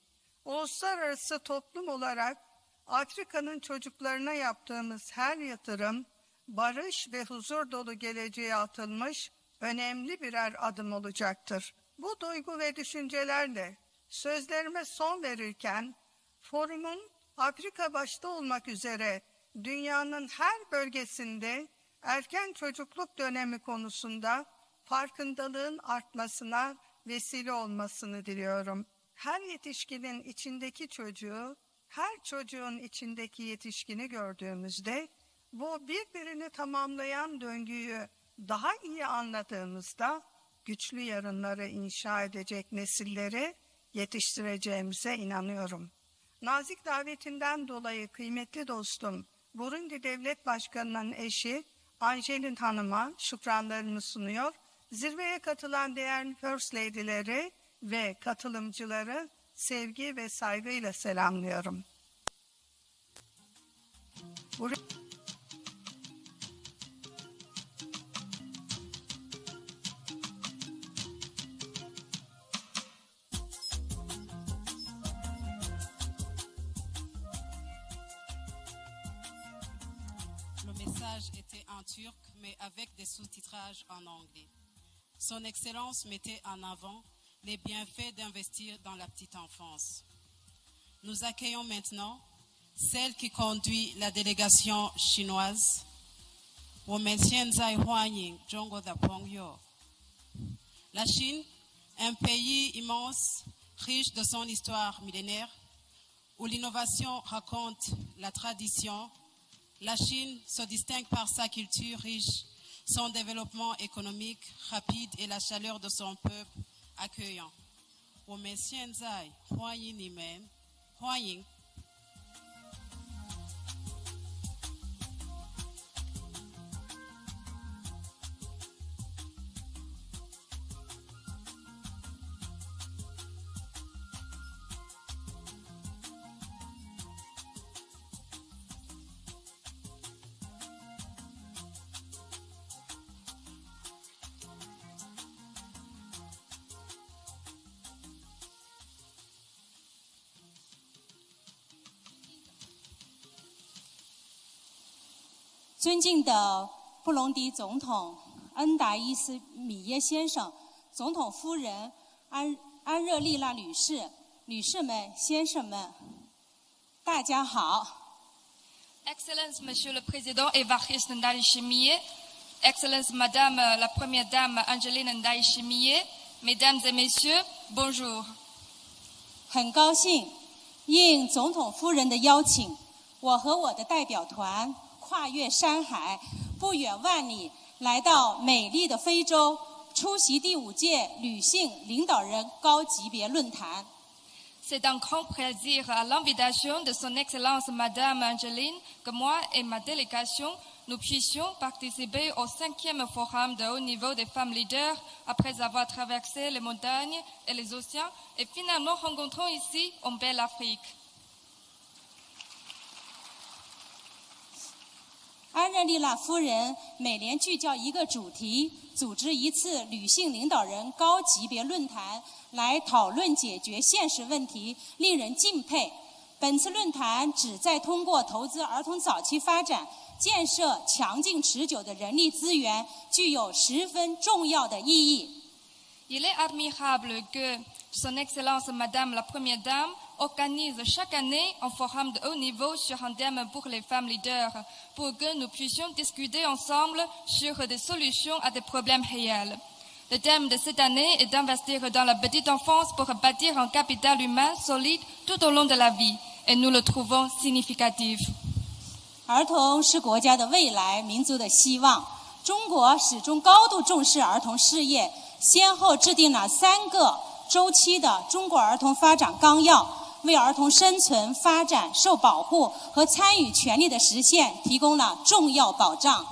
uluslararası toplum olarak Afrika'nın çocuklarına yaptığımız her yatırım, barış ve huzur dolu geleceğe atılmış önemli birer adım olacaktır. Bu duygu ve düşüncelerle sözlerime son verirken, forumun Afrika başta olmak üzere dünyanın her bölgesinde erken çocukluk dönemi konusunda farkındalığın artmasına vesile olmasını diliyorum. Her yetişkinin içindeki çocuğu, her çocuğun içindeki yetişkini gördüğümüzde, bu birbirini tamamlayan döngüyü daha iyi anladığımızda, güçlü yarınları inşa edecek nesilleri yetiştireceğimize inanıyorum. Nazik davetinden dolayı kıymetli dostum, Burundi Devlet Başkanı'nın eşi Angelin Hanım'a şükranlarımı sunuyor. Zirveye katılan değerli First Lady'leri ve katılımcıları sevgi ve saygıyla selamlıyorum. Le message était en turc, mais avec des sous-titrages en anglais. Son Excellence mettait en avant les bienfaits d'investir dans la petite enfance. Nous accueillons maintenant celle qui conduit la délégation chinoise. La Chine, un pays immense, riche de son histoire millénaire, où l'innovation raconte la tradition. La Chine se distingue par sa culture riche, son développement économique rapide et la chaleur de son peuple accueillant.尊敬的布隆迪总统恩达伊斯米耶先生、总统夫人安热丽娜女士、女士们、先生们，大家好。Excellence Monsieur le Président Évariste Ndayishimiye, Excellence Madame la Première Dame Angeline Ndayishimiye, Mesdames et Messieurs, bonjour. 很高兴应总统夫人的邀请，我和我的代表团跨越山海，不远万里，来到美丽的非洲，出席第5届女性领导人高级别论坛。C'est un grand plaisir à l'invitation de Son Excellence Madame Angeline que moi et ma délégation, nous puissions participer au 5e forum de haut niveau des femmes leaders après avoir traversé les montagnes et les océans et finalement rencontrons ici en belle Afrique. 安热丽娜夫人每年聚焦一个主题，组织一次女性领导人高级别论坛，来讨论解决现实问题，令人敬佩。本次论坛旨在通过投资儿童早期发展，建设强劲持久的人力资源，具有十分重要的意义。Il est admirable que Son Excellence Madame la Première Dame organise chaque année un forum de haut niveau sur un thème pour les femmes leaders, pour que nous puissions discuter ensemble sur des solutions à des problèmes réels. Le thème de cette année est d'investir dans la petite enfance pour bâtir un capital humain solide tout au long de la vie, et nous le trouvons significatif. 儿童是国家的未来，民族的希望。中国始终高度重视儿童事业，先后制定了3个周期的中国儿童发展纲要，为儿童生存、发展、受保护和参与权利的实现提供了重要保障。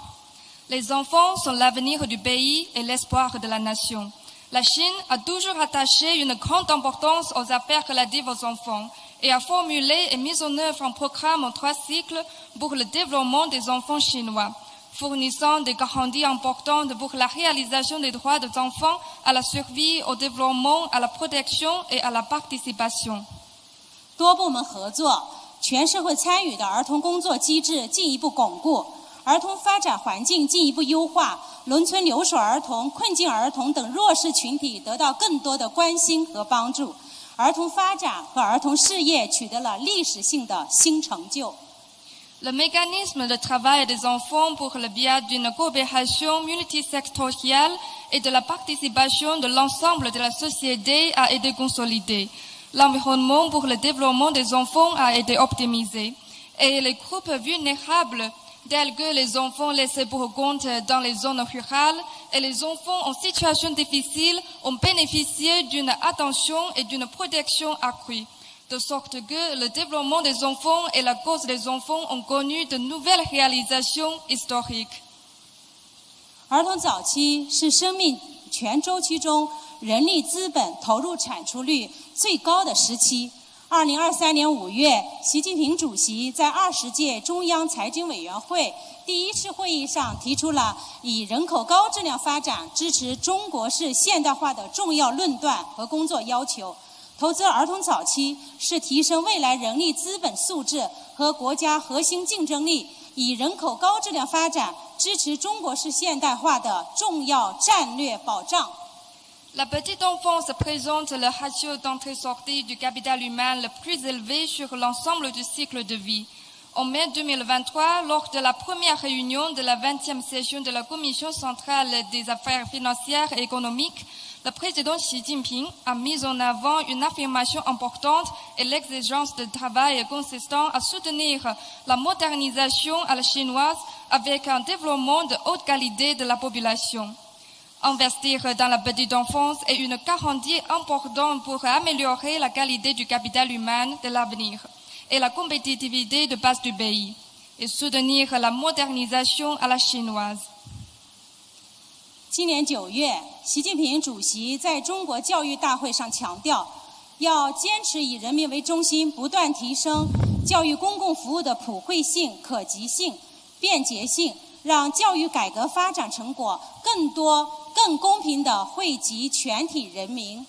Les enfants sont l'avenir du pays et l'espoir de la nation. La Chine a toujours attaché une grande importance aux affaires relatives aux enfants et a formulé et mis en œuvre un programme en 3 cycles pour le développement des enfants chinois. fournissant des garanties importantes pour la réalisation des droits des enfants, à la survie, au développement, à la protection et à la participation. 多部门合作、全社会参与的儿童工作机制进一步巩固，儿童发展环境进一步优化，农村留守儿童、困境儿童等弱势群体得到更多的关心和帮助，儿童发展和儿童事业取得了历史性的新成就。Le mécanisme de travail des enfants pour le biais d'une coopération multisectorielle et de la participation de l'ensemble de la société a été consolidé. L'environnement pour le développement des enfants a été optimisé. Et les groupes vulnérables, tels que les enfants laissés pour compte dans les zones rurales et les enfants en situation difficile, ont bénéficié d'une attention et d'une protection accrue. De sorte que le développement des enfants et la cause des enfants ont connu de nouvelles réalisations historiques. 儿童早期是生命全周期中人力资本投入产出率最高的时期。2023年5月，习近平主席在20届中央财经委员会第1次会议上提出了以人口高质量发展支持中国式现代化的重要论断和工作要求。投资儿童早期是提升未来人力资本素质和国家核心竞争力，以人口高质量发展支持中国式现代化的重要战略保障。La petite enfance présente le ratio d'entrée-sortie du capital humain le plus élevé sur l'ensemble du cycle de vie. En mai 2023, lors de la première réunion de la 20e session de la Commission centrale des affaires financières et économiques, le président Xi Jinping a mis en avant une affirmation importante et l'exigence de travail consistant à soutenir la modernisation à la chinoise avec un développement de haute qualité de la population. Investir dans la petite enfance est une garantie importante pour améliorer la qualité du capital humain de l'avenir et la compétitivité de base du pays, et soutenir la modernisation à la chinoise. 今年9月，习近平主席在中国教育大会上强调，要坚持以人民为中心，不断提升教育公共服务的普惠性、可及性、便捷性，让教育改革发展成果更多、更公平地惠及全体人民。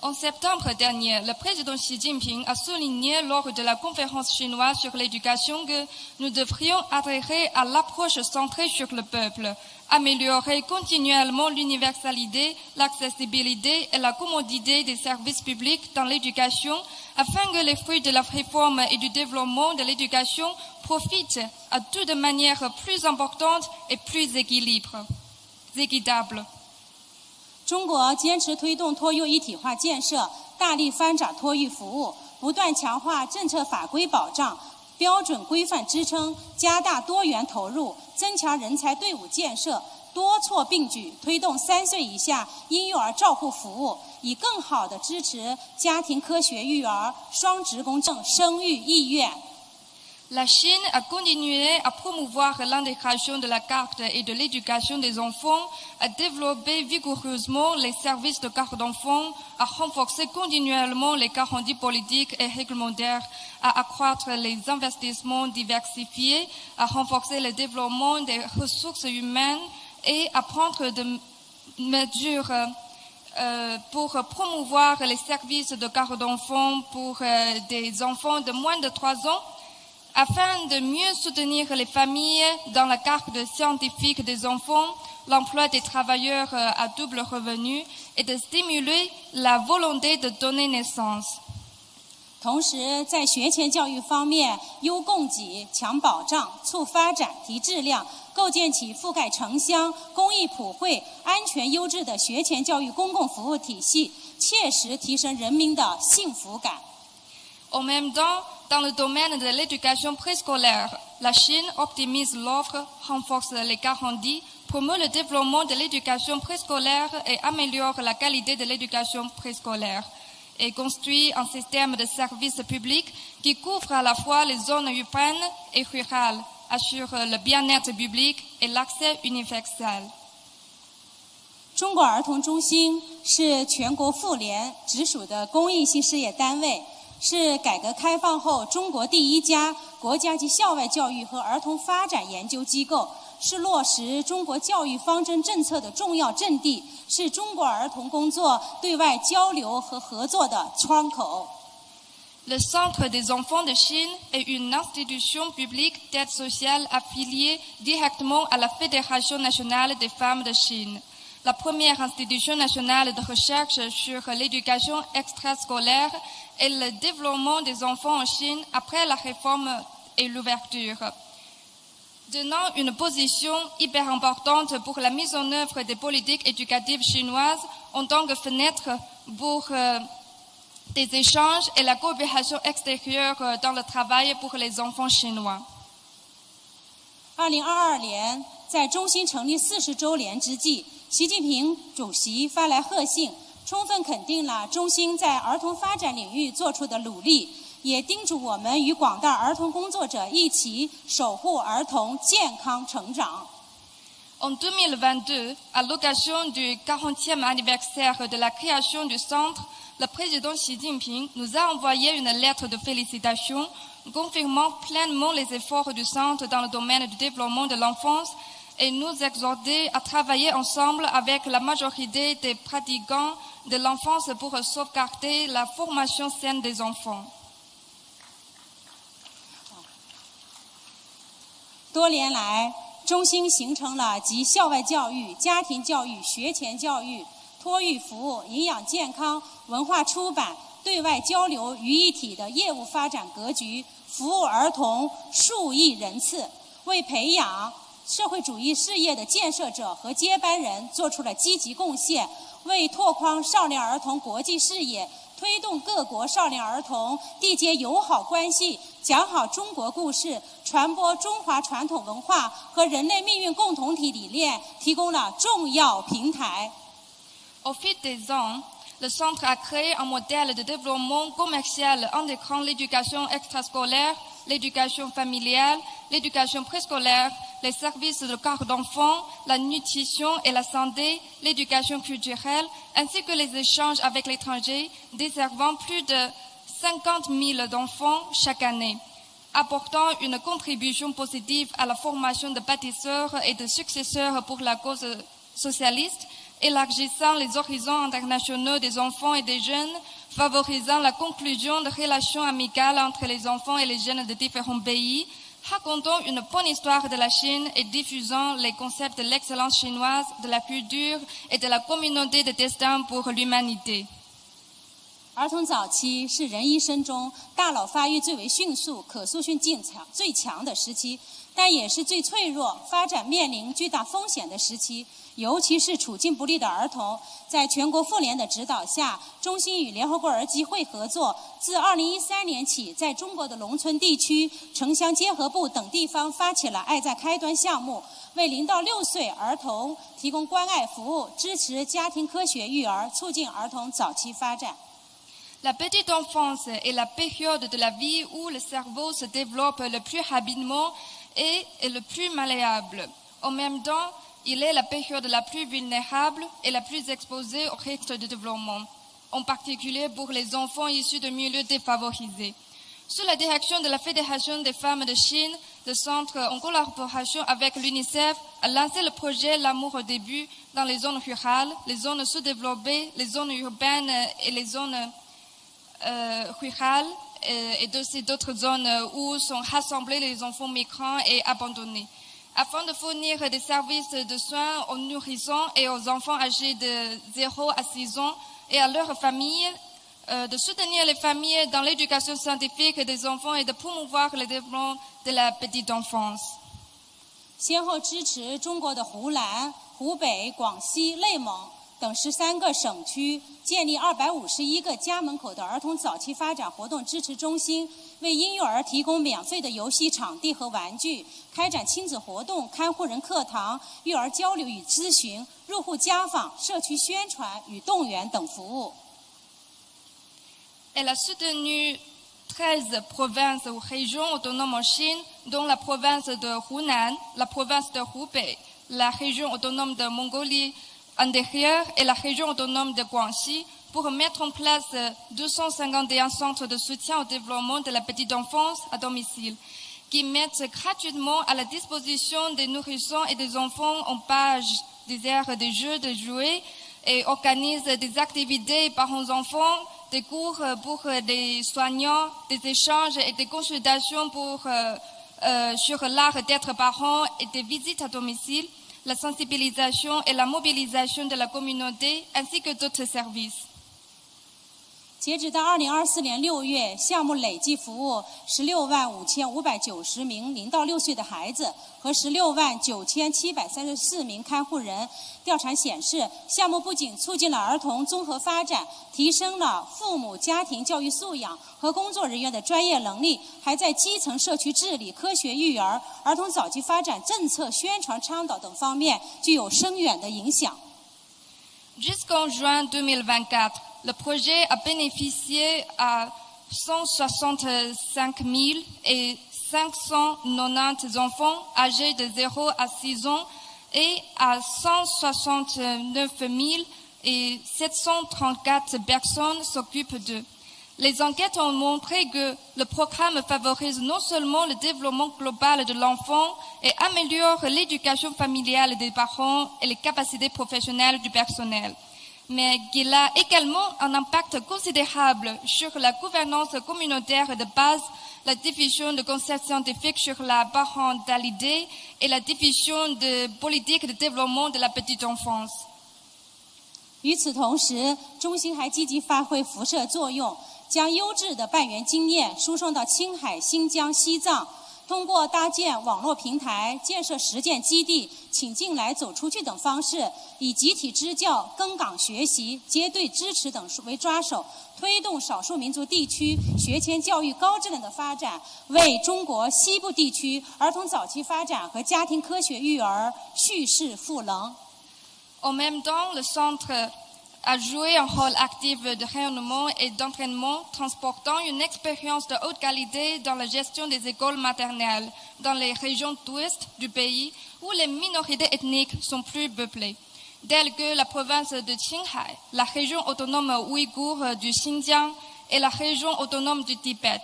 En septembre dernier, le président Xi Jinping a souligné lors de la conférence chinoise sur l'éducation que nous devrions adhérer à l'approche centrée sur le peuple, améliorer continuellement l'universalité, l'accessibilité et la commodité des services publics dans l'éducation afin que les fruits de la réforme et du développement de l'éducation profitent à tous de manière plus importante et plus équitable. 中国坚持推动托育一体化建设，大力发展托育服务，不断强化政策法规保障、标准规范支撑，加大多元投入，增强人才队伍建设，多措并举，推动3岁以下婴幼儿照护服务，以更好地支持家庭科学育儿、双职工证生育意愿。La Chine a continué à promouvoir l'intégration de la carte et de l'éducation des enfants, à développer vigoureusement les services de garde d'enfants, à renforcer continuellement les garanties politiques et réglementaires, à accroître les investissements diversifiés, à renforcer le développement des ressources humaines et à prendre des mesures pour promouvoir les services de garde d'enfants pour des enfants de moins de 3 ans, afin de mieux soutenir les familles dans la carte scientifique des enfants, l'emploi des travailleurs à double revenu et de stimuler la volonté de donner naissance. 同时，在学前教育方面，优供给、强保障、促发展、提质量，构建起覆盖城乡、公益普惠、安全优质的学前教育公共服务体系，切实提升人民的幸福感。En même temps, dans le domaine de l'éducation préscolaire, la Chine optimise l'offre, renforce les garanties, promeut le développement de l'éducation préscolaire et améliore la qualité de l'éducation préscolaire, et construit un système de services publics qui couvre à la fois les zones urbaines et rurales, assure le bien-être public et l'accès universel. 中国儿童中心是全国妇联直属的公益性事业单位，是改革开放后中国第1家国家级校外教育和儿童发展研究机构，是落实中国教育方针政策的重要阵地，是中国儿童工作对外交流和合作的窗口。Le Centre des enfants de Chine est une institution publique d'aide sociale affiliée directement à la Fédération nationale des femmes de Chine, la première institution nationale de recherche sur l'éducation extrascolaire et le développement des enfants en Chine après la réforme et l'ouverture. Donnant une position hyper importante pour la mise en œuvre des politiques éducatives chinoises en tant que fenêtre pour des échanges et la coopération extérieure dans le travail pour les enfants chinois. 2022年，在中心成立40周年之际，习近平主席发来贺信，充分肯定了中心在儿童发展领域做出的努力，也叮嘱我们与广大儿童工作者一起守护儿童健康成长。En 2022, à l'occasion du 40e anniversaire de la création du centre, le président Xi Jinping nous a envoyé une lettre de félicitations confirmant pleinement les efforts du centre dans le domaine du développement de l'enfance et nous exhorter à travailler ensemble avec la majorité des pratiquants de l'enfance pour sauvegarder la formation saine des enfants. 多年来，中心形成了集校外教育、家庭教育、学前教育、托育服务、营养健康、文化出版、对外交流于一体的业务发展格局，服务儿童数亿人次，为培养社会主义事业的建设者和接班人做出了积极贡献，为拓宽少年儿童国际视野，推动各国少年儿童缔结友好关系，讲好中国故事，传播中华传统文化和人类命运共同体理念，提供了重要平台。Au fil des ans, le centre a créé un modèle de développement commercial intégrant l'éducation extrascolaire, l'éducation familiale, l'éducation préscolaire, les services de garde d'enfants, la nutrition et la santé, l'éducation culturelle, ainsi que les échanges avec l'étranger, desservant plus de 50 000 d'enfants chaque année, apportant une contribution positive à la formation de bâtisseurs et de successeurs pour la cause socialiste, élargissant les horizons internationaux des enfants et des jeunes, favorisant la conclusion de relations amicales entre les enfants et les jeunes de différents pays, racontant une bonne histoire de la Chine et diffusant les concepts de l'excellence chinoise, de la culture et de la communauté de destin pour l'humanité. 儿童早期是人一生中大脑发育最为迅速、可塑性最强的时期，但也是最脆弱、发展面临巨大风险的时期。尤其是处境不利的儿童，在全国妇联的指导下，中心与联合国儿基会合作，自2013年起，在中国的农村地区、城乡结合部等地方发起了爱在开端项目，为0到6岁儿童提供关爱服务，支持家庭科学育儿，促进儿童早期发展。La petite enfance est la période de la vie où le cerveau se développe le plus rapidement et est le plus malléable. En même temps, il est la période la plus vulnérable et la plus exposée au risque de développement, en particulier pour les enfants issus de milieux défavorisés. Sous la direction de la Fédération des femmes de Chine, le centre, en collaboration avec l'UNICEF, a lancé le projet L'amour au début dans les zones rurales, les zones sous-développées, les zones urbaines et les zones rurales et aussi d'autres zones où sont rassemblés les enfants migrants et abandonnés, afin de fournir des services de soins aux nourrissons et aux enfants âgés de 0 à 6 ans et à leurs familles, de soutenir les familles dans l'éducation scientifique des enfants et de promouvoir le développement de la petite enfance. 先后支持中国的湖南、湖北、广西、内蒙等13个省区建立251个家门口的儿童早期发展活动支持中心，为婴幼儿提供免费的游戏场地和玩具，开展亲子活动、看护人课堂、育儿交流与咨询、入户家访、社区宣传与动员等服务。Elle a soutenu 13 provinces ou régions autonomes en Chine, dont la province de Hunan, la province de Hubei, la région autonome de Mongolie intérieure et la région autonome de Guangxi, pour mettre en place 251 centres de soutien au développement de la petite enfance à domicile. qui mettent gratuitement à la disposition des nourrissons et des enfants en page des aires de jeux, de jouets, et organisent des activités parents-enfants, des cours pour des soignants, des échanges et des consultations sur l'art d'être parent et des visites à domicile, la sensibilisation et la mobilisation de la communauté, ainsi que d'autres services. 截止到2024年6月，项目累计服务165590名0到6岁的孩子和169734名看护人。调查显示，项目不仅促进了儿童综合发展，提升了父母家庭教育素养和工作人员的专业能力，还在基层社区治理、科学育儿、儿童早期发展政策宣传倡导等方面具有深远的影响。Jusqu'en juin 2024, le projet a bénéficié à 165 590 enfants âgés de 0 à 6 ans et à 169 734 personnes s'occupent d'eux. Les enquêtes ont montré que le programme favorise non seulement le développement global de l'enfant et améliore l'éducation familiale des parents et les capacités professionnelles du personnel, mais qu'il a également un impact considérable sur la gouvernance communautaire de base, la diffusion de concepts scientifiques sur la parentalité et la diffusion de politiques de développement de la petite enfance. 与此同时，中心还积极发挥辐射作用，将优质的办园经验输送到青海、新疆、西藏，通过搭建网络平台、建设实践基地、请进来走出去等方式，以集体支教、更岗学习、结对支持等为抓手，推动少数民族地区学前教育高质量的发展，为中国西部地区儿童早期发展和家庭科学育儿蓄势赋能。En même temps, le centre a joué un rôle actif de rayonnement et d'entraînement, transportant une expérience de haute qualité dans la gestion des écoles maternelles dans les régions d'ouest du pays où les minorités ethniques sont plus peuplées, telles que la province de Qinghai, la région autonome ouïghour du Xinjiang et la région autonome du Tibet.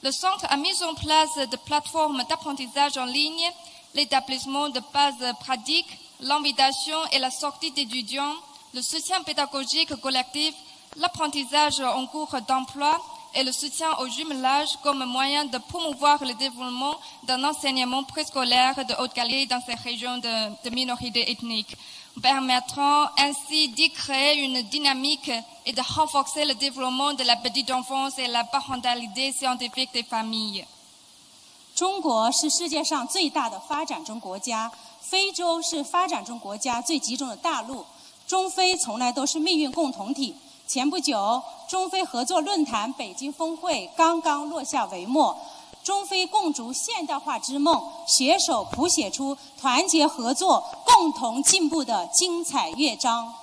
Le centre a mis en place des plateformes d'apprentissage en ligne, l'établissement de bases pratiques, l'invitation et la sortie d'étudiants, le soutien pédagogique collectif, l'apprentissage en cours d'emploi et le soutien au jumelage comme moyen de promouvoir le développement d'un enseignement préscolaire de haute qualité dans ces régions de minorités ethniques, permettant ainsi d'y créer une dynamique et de renforcer le développement de la petite enfance et la parentalité scientifique des familles. 中国是世界上最大的发展中国家，非洲是发展中国家最集中的大陆，中非从来都是命运共同体。前不久，中非合作论坛北京峰会刚刚落下帷幕，中非共筑现代化之梦，携手谱写出团结合作、共同进步的精彩乐章。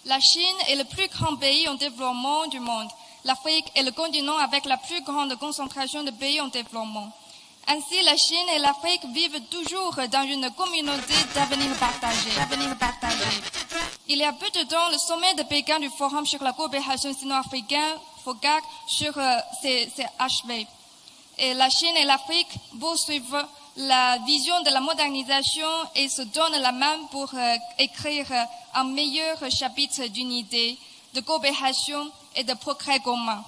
La Chine est le plus grand pays en développement du monde. L'Afrique est le continent avec la plus grande concentration de pays en développement. Ainsi, la Chine et l'Afrique vivent toujours dans une communauté d'avenir partagé. Il y a peu de temps, le sommet de Pékin du Forum sur la coopération sino-africaine, FOCAC, s'est achevé. Et la Chine et l'Afrique poursuivent la vision de la modernisation et se donnent la main pour écrire un meilleur chapitre d'unité, de coopération et de progrès commun.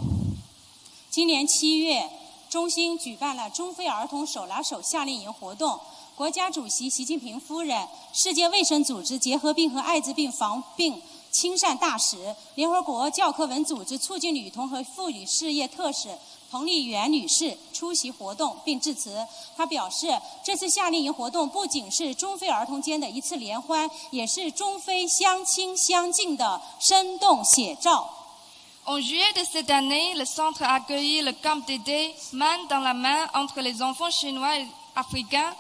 今年7月，中心举办了中非儿童手拉手夏令营活动，国家主席习近平夫人、世界卫生组织结核病和艾滋病防病亲善大使、联合国教科文组织促进女童和妇女事业特使彭丽媛女士出席活动并致辞。她表示，这次夏令营活动不仅是中非儿童间的一次联欢，也是中非相亲相近的生动写照。En juillet de cette année, le centre a accueilli le camp d'été main dans la main entre les enfants chinois et africains,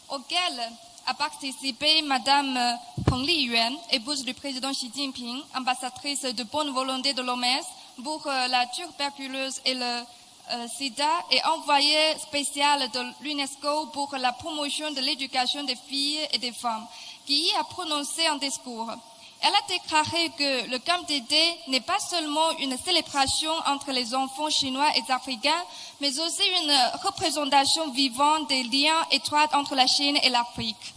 auquel a participé Madame Peng Liyuan, épouse du président Xi Jinping, ambassadrice de bonne volonté de l'OMS pour la tuberculose et le sida et envoyée spéciale de l'UNESCO pour la promotion de l'éducation des filles et des femmes, qui y a prononcé un discours. Elle a déclaré que le camp d'été n'est pas seulement une célébration entre les enfants chinois et africains, mais aussi une représentation vivante des liens étroits entre la Chine et l'Afrique.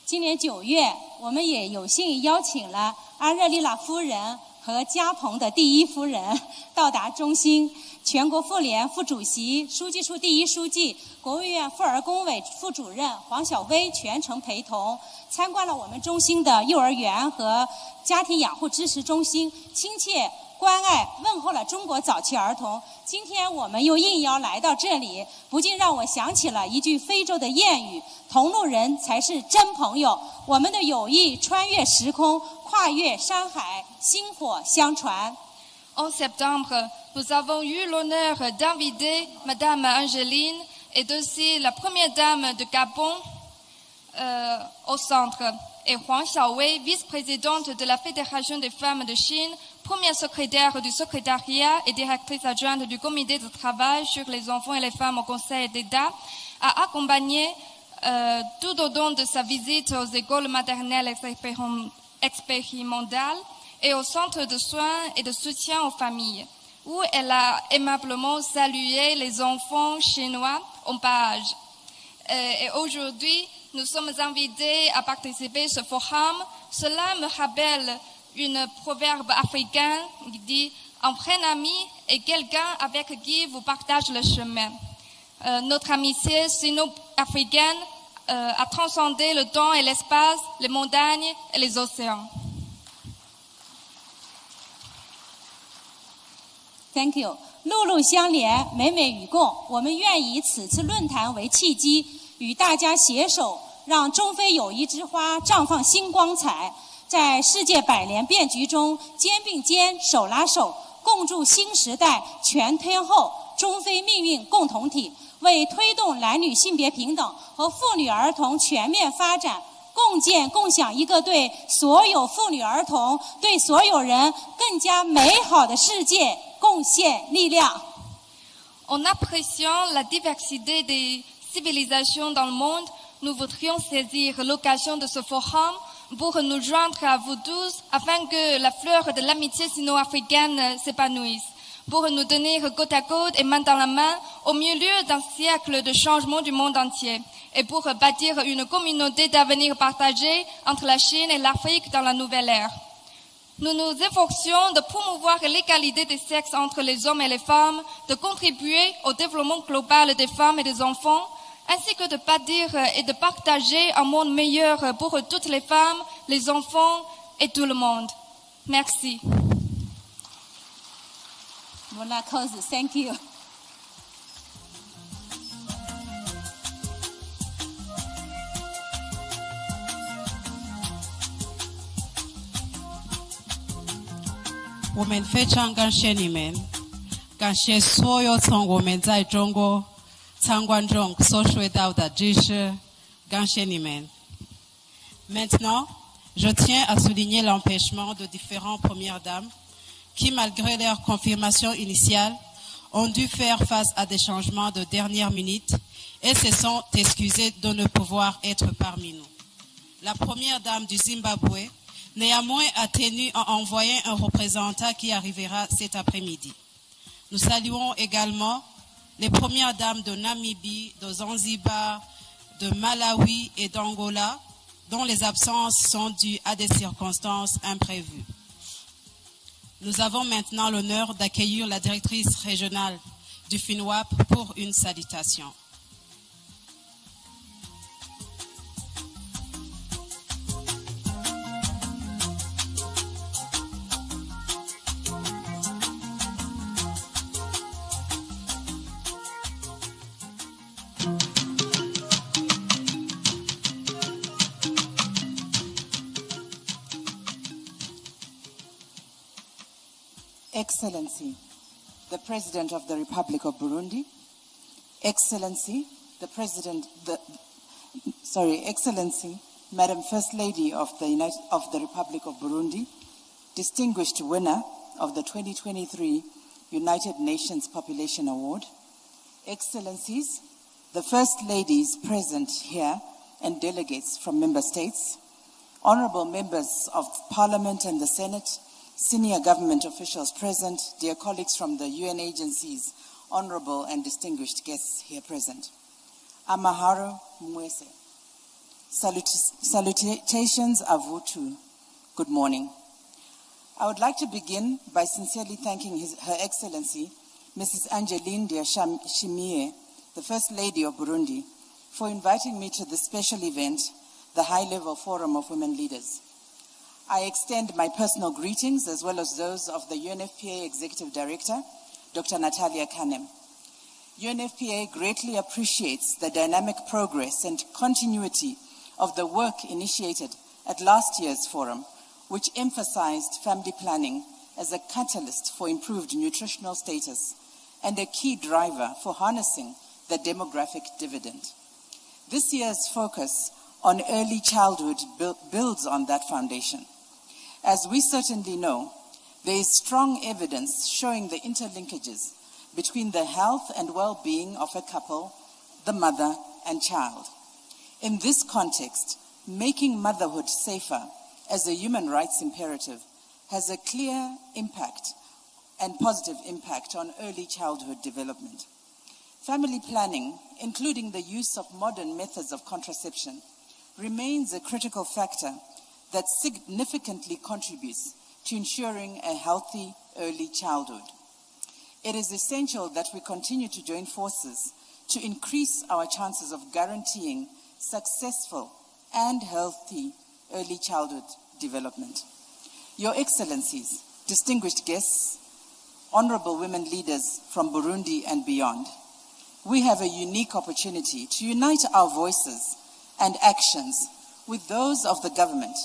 今年9月，我们也有幸邀请了阿热丽拉夫人和加蓬的第一夫人到达中心，全国妇联副主席、书记处第一书记、国务院妇儿工委副主任黄晓薇全程陪同，参观了我们中心的幼儿园和家庭养护支持中心，亲切关爱问候了中国早期儿童。今天我们又应邀来到这里，不禁让我想起了一句非洲的谚语：同路人才是真朋友。我们的友谊穿越时空，跨越山海，薪火相传。En septembre, nous avons eu l'honneur d'inviter Madame Angeline et aussi la première dame de Gabon au centre, et Huang Xiaowei, vice-présidente de la Fédération des femmes de Chine, première secrétaire du secrétariat et directrice adjointe du comité de travail sur les enfants et les femmes au Conseil d'État, a accompagné tout au long de sa visite aux écoles maternelles expérimentales et au centre de soins et de soutien aux familles, où elle a aimablement salué les enfants chinois en bas âge. Et aujourd'hui, nous sommes invités à participer à ce forum. Cela me rappelle une proverbe africain qui dit « Un vrai ami est quelqu'un avec qui vous partagez le chemin ». Notre amitié sino-africaine a transcendé le temps et l'espace, les montagnes et les océans. Thank you. 路路相连，美美与共。我们愿以此次论坛为契机，与大家携手，让中非友谊之花绽放新光彩，在世界百年变局中肩并肩、手拉手，共筑新时代全天候中非命运共同体，为推动男女性别平等和妇女儿童全面发展，共建共享一个对所有妇女儿童、对所有人更加美好的世界贡献力量。En appréciant la diversité des civilisations dans le monde, nous voudrions saisir l'occasion de ce forum pour nous joindre à vous tous afin que la fleur de l'amitié sino-africaine s'épanouisse, pour nous tenir côte à côte et main dans la main au milieu d'un siècle de changement du monde entier, et pour bâtir une communauté d'avenir partagée entre la Chine et l'Afrique dans la nouvelle ère. Nous nous efforcions de promouvoir l'égalité des sexes entre les hommes et les femmes, de contribuer au développement global des femmes et des enfants, ainsi que de bâtir et de partager un monde meilleur pour toutes les femmes, les enfants et tout le monde. Merci. Voilà, cause, thank you. Women 非常感谢你们，感谢所有从我们在中国参观中所学到的知识，感谢你们。Maintenant, je tiens à souligner l'empêchement de différentes premières dames qui, malgré leur confirmation initiale, ont dû faire face à des changements de dernière minute et se sont excusées de ne pouvoir être parmi nous. La première dame du Zimbabwe, néanmoins, a tenu à envoyer un représentant qui arrivera cet après-midi. Nous saluons également les premières dames de Namibie, de Zanzibar, de Malawi et d'Angola, dont les absences sont dues à des circonstances imprévues. Nous avons maintenant l'honneur d'accueillir la directrice régionale du FINWAP pour une salutation. Excellency, the President of the Republic of Burundi, Excellency, Excellency, Madam First Lady of the Republic of Burundi, distinguished winner of the 2023 United Nations Population Award, Excellencies, the First Ladies present here and delegates from member states, honorable members of Parliament and the Senate, senior government officials present, dear colleagues from the UN agencies, honorable and distinguished guests here present. Amaharo Mwese. Salutations Avutu. Good morning. I would like to begin by sincerely thanking Her Excellency, Mrs. Angeline Ndayishimiye, the First Lady of Burundi, for inviting me to this special event, the High-Level Forum of Women Leaders. I extend my personal greetings as well as those of the UNFPA Executive Director, Dr. Natalia Kanem. UNFPA greatly appreciates the dynamic progress and continuity of the work initiated at last year's forum, which emphasized family planning as a catalyst for improved nutritional status and a key driver for harnessing the demographic dividend. This year's focus on early childhood builds on that foundation. As we certainly know, there is strong evidence showing the interlinkages between the health and well-being of a couple, the mother and child. In this context, making motherhood safer as a human rights imperative has a clear impact and positive impact on early childhood development. Family planning, including the use of modern methods of contraception, remains a critical factor that significantly contributes to ensuring a healthy early childhood. It is essential that we continue to join forces to increase our chances of guaranteeing successful and healthy early childhood development. Your Excellencies, distinguished guests, honorable women leaders from Burundi and beyond, we have a unique opportunity to unite our voices and actions with those of the government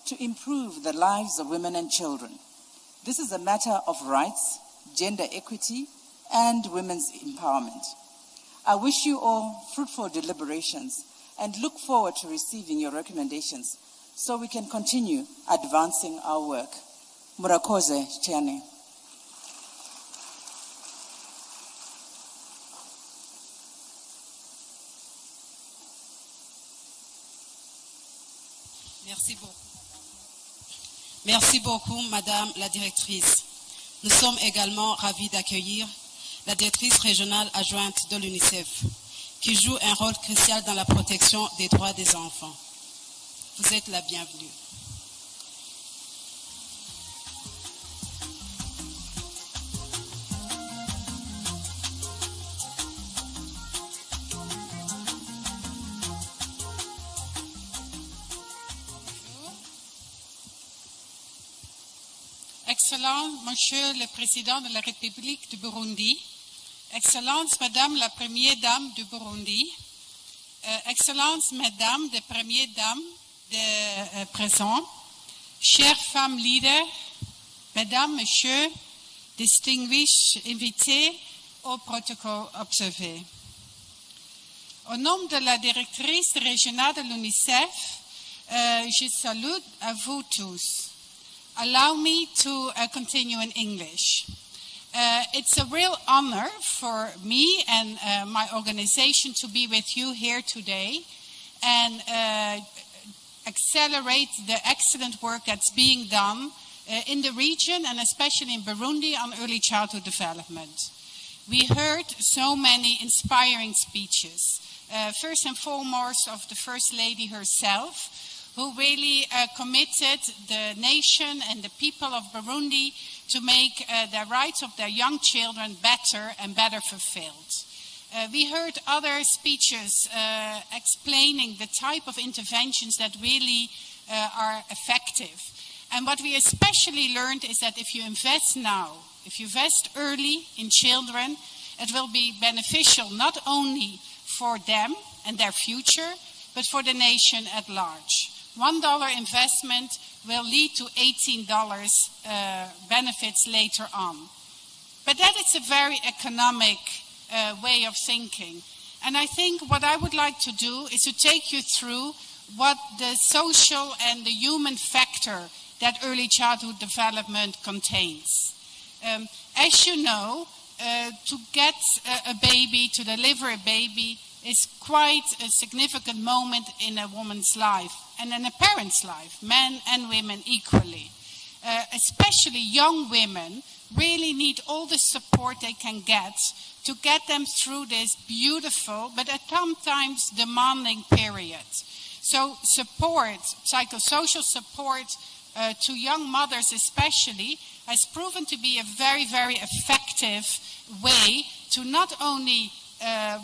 to improve the lives of women and children. This is a matter of rights, gender equity, and women's empowerment. I wish you all fruitful deliberations and look forward to receiving your recommendations so we can continue advancing our work. Murakoze Chane. Merci beaucoup, Madame la Directrice. Nous sommes également ravis d'accueillir la Directrice régionale adjointe de l'UNICEF, qui joue un rôle crucial dans la protection des droits des enfants. Vous êtes la bienvenue. Excellent, Monsieur le Président de la République du Burundi, Excellence, Madame la Première Dame du Burundi, Excellence, Mesdames les Premières Dames présentes, chères femmes leaders, Mesdames, Messieurs, distinguished invités au protocole observé. Au nom de la directrice régionale de l'UNICEF, je salue à vous tous. Allow me to continue in English. It's a real honor for me and my organization to be with you here today and accelerate the excellent work that's being done in the region and especially in Burundi on early childhood development. We heard so many inspiring speeches. First and foremost of the First Lady herself, who really committed the nation and the people of Burundi to make the rights of their young children better and better fulfilled. We heard other speeches explaining the type of interventions that really are effective. And what we especially learned is that if you invest now, if you invest early in children, it will be beneficial not only for them and their future, but for the nation at large. $1 investment will lead to $18 benefits later on. But that is a very economic way of thinking. And I think what I would like to do is to take you through what the social and the human factor that early childhood development contains. As you know, to get a baby, to deliver a baby, is quite a significant moment in a woman's life and in a parent's life, men and women equally. Especially young women really need all the support they can get to get them through this beautiful but at sometimes demanding period. So support, psychosocial support to young mothers especially, has proven to be a very, very effective way to not only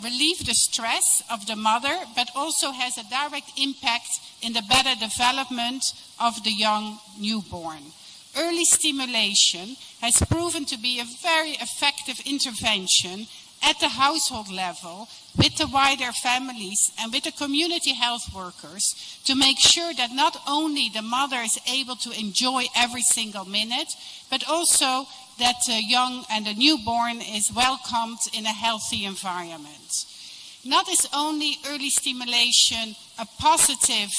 relieve the stress of the mother, but also has a direct impact in the better development of the young newborn. Early stimulation has proven to be a very effective intervention at the household level with the wider families and with the community health workers to make sure that not only the mother is able to enjoy every single minute, but also that the young and the newborn is welcomed in a healthy environment. Not is only early stimulation a positive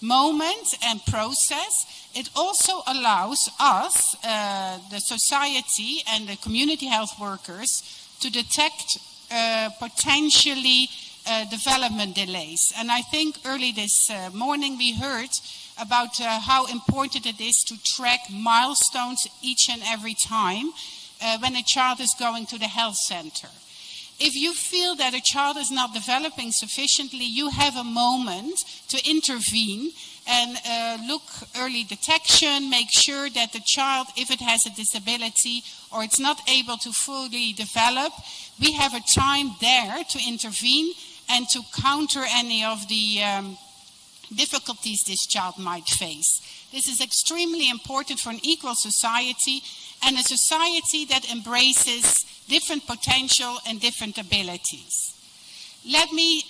moment and process, it also allows us, the society and the community health workers, to detect potentially development delays. And I think early this morning we heard about how important it is to track milestones each and every time when a child is going to the health center. If you feel that a child is not developing sufficiently, you have a moment to intervene and look early detection, make sure that the child, if it has a disability or it's not able to fully develop, we have a time there to intervene and to counter any of the difficulties this child might face. This is extremely important for an equal society and a society that embraces different potential and different abilities. Let me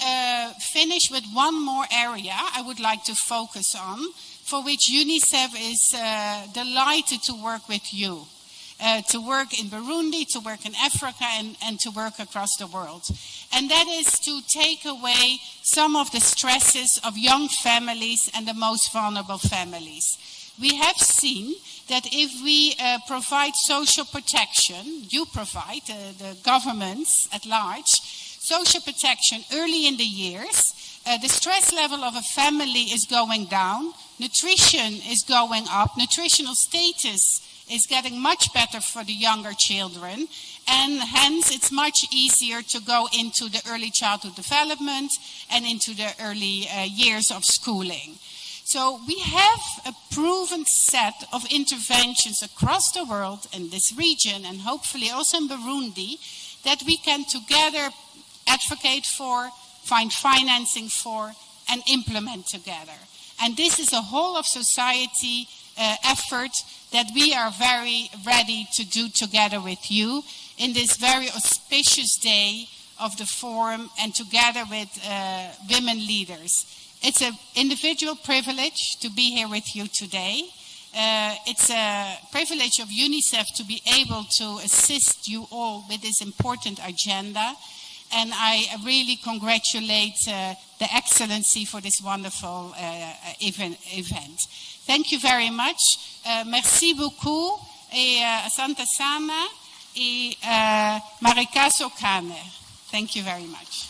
finish with one more area I would like to focus on, for which UNICEF is delighted to work with you, to work in Burundi, to work in Africa, and to work across the world. And that is to take away some of the stresses of young families and the most vulnerable families. We have seen that if we provide social protection, you provide, the governments at large, social protection early in the years, the stress level of a family is going down, nutrition is going up, nutritional status is getting much better for the younger children, and hence it's much easier to go into the early childhood development and into the early years of schooling. So we have a proven set of interventions across the world in this region and hopefully also in Burundi that we can together advocate for, find financing for, and implement together. And this is a whole of society effort that we are very ready to do together with you in this very auspicious day of the forum and together with women leaders. It's an individual privilege to be here with you today. It's a privilege of UNICEF to be able to assist you all with this important agenda. And I really congratulate the Excellency for this wonderful event. Thank you very much. Merci beaucoup. Et Asante Sana et Marika Sokane. Thank you very much.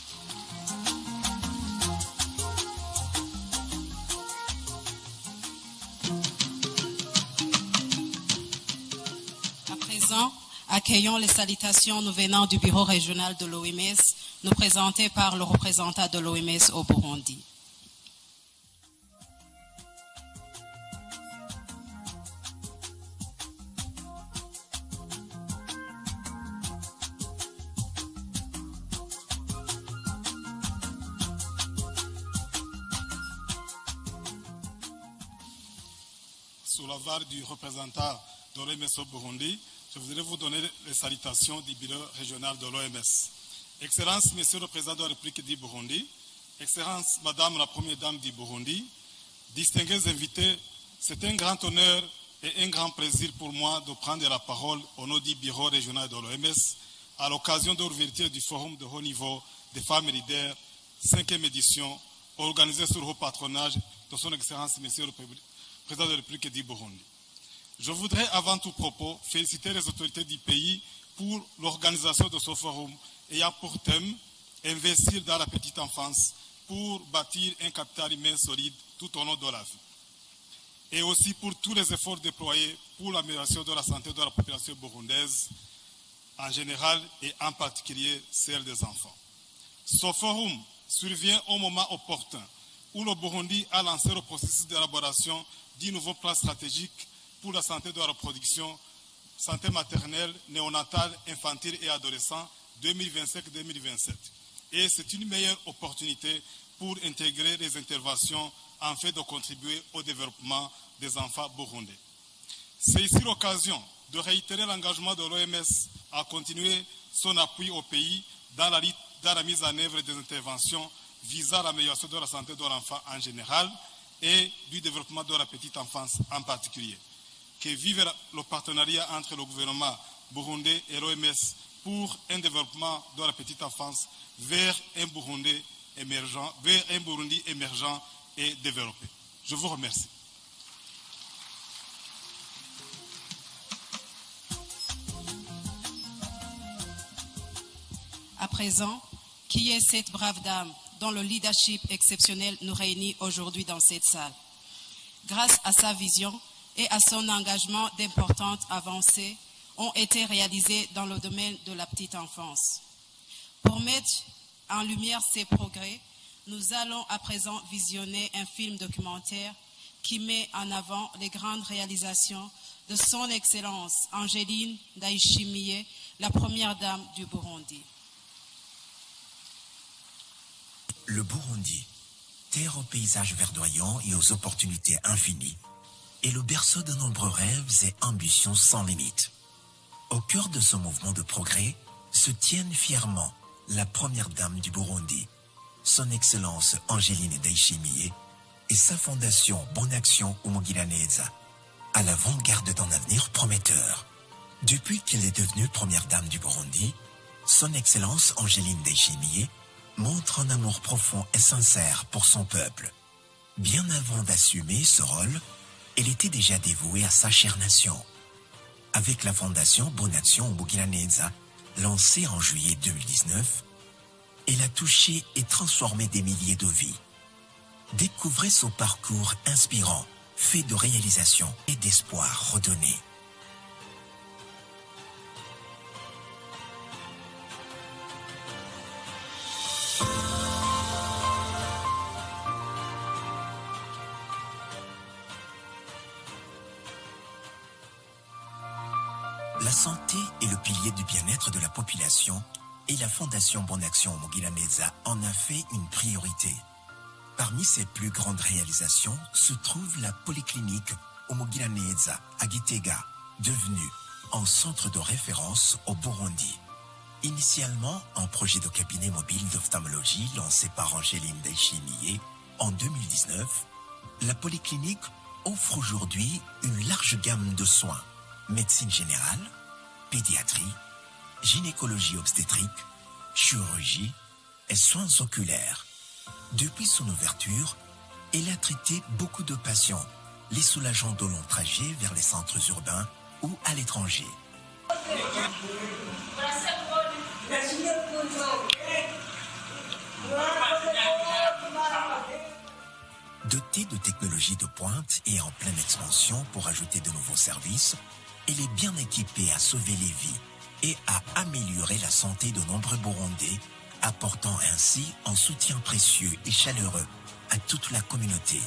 Accueillons les salutations nous venant du bureau régional de l'OMS, nous présentées par le représentant de l'OMS au Burundi. Sous la voix du représentant de l'OMS au Burundi, je voudrais vous donner les salutations du bureau régional de l'OMS. Excellence, Monsieur le Président de la République du Burundi, Excellence, Madame la Première Dame du Burundi, distingués invités, c'est un grand honneur et un grand plaisir pour moi de prendre la parole au nom du bureau régional de l'OMS à l'occasion de l'ouverture du forum de haut niveau des femmes leaders, 5e édition, organisée sous le haut patronage de son Excellence, Monsieur le Président de la République du Burundi. Je voudrais avant tout propos féliciter les autorités du pays pour l'organisation de ce forum ayant pour thème investir dans la petite enfance pour bâtir un capital humain solide tout au long de la vie. Et aussi pour tous les efforts déployés pour l'amélioration de la santé de la population burundaise en général et en particulier celle des enfants. Ce forum survient au moment opportun où le Burundi a lancé le processus d'élaboration d'un nouveau plan stratégique pour la santé de la reproduction, santé maternelle, néonatale, infantile et adolescente 2025-2027. Et c'est une meilleure opportunité pour intégrer les interventions en fait de contribuer au développement des enfants burundais. C'est ici l'occasion de réitérer l'engagement de l'OMS à continuer son appui au pays dans la mise en œuvre des interventions visant l'amélioration de la santé de l'enfant en général et du développement de la petite enfance en particulier. Que vive le partenariat entre le gouvernement burundais et l'OMS pour un développement de la petite enfance vers un Burundi émergent et développé. Je vous remercie. À présent, qui est cette brave dame dont le leadership exceptionnel nous réunit aujourd'hui dans cette salle? Grâce à sa vision et à son engagement, d'importantes avancées ont été réalisées dans le domaine de la petite enfance. Pour mettre en lumière ces progrès, nous allons à présent visionner un film documentaire qui met en avant les grandes réalisations de son Excellence Angeline Ndayishimiye, la première dame du Burundi. Le Burundi, terre aux paysages verdoyants et aux opportunités infinies, est le berceau de nombreux rêves et ambitions sans limite. Au cœur de ce mouvement de progrès se tiennent fièrement la première dame du Burundi, son Excellence Angeline Ndayishimiye, et sa fondation Bonne Action Umugiraneza, à l'avant-garde d'un avenir prometteur. Depuis qu'elle est devenue première dame du Burundi, son Excellence Angeline Ndayishimiye montre un amour profond et sincère pour son peuple. Bien avant d'assumer ce rôle, elle était déjà dévouée à sa chère nation. Avec la fondation Bonne Action Umugiraneza, lancée en juillet 2019, elle a touché et transformé des milliers de vies. Découvrez son parcours inspirant, fait de réalisations et d'espoir redonnés. La santé est le pilier du bien-être de la population et la Fondation Bonne Action Umugiraneza en a fait une priorité. Parmi ses plus grandes réalisations se trouve la polyclinique Umugiraneza à Gitega, devenue un centre de référence au Burundi. Initialement un projet de cabinet mobile d'ophtalmologie lancé par Angeline Ndayishimiye en 2019, la polyclinique offre aujourd'hui une large gamme de soins: médecine générale, pédiatrie, gynécologie obstétrique, chirurgie et soins oculaires. Depuis son ouverture, elle a traité beaucoup de patients, les soulageant de longs trajets vers les centres urbains ou à l'étranger. Dotée de technologies de pointe et en pleine expansion pour ajouter de nouveaux services, elle est bien équipée à sauver les vies et à améliorer la santé de nombreux Burundais, apportant ainsi un soutien précieux et chaleureux à toute la communauté.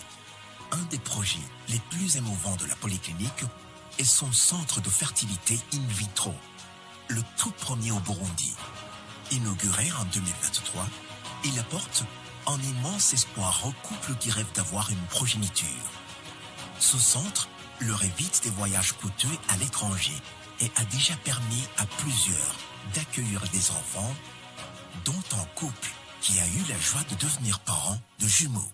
Un des projets les plus émouvants de la polyclinique est son centre de fertilité in vitro, le tout premier au Burundi. Inauguré en 2023, il apporte un immense espoir aux couples qui rêvent d'avoir une progéniture. Ce centre leur évite des voyages coûteux à l'étranger et a déjà permis à plusieurs d'accueillir des enfants, dont un couple qui a eu la joie de devenir parents de jumeaux.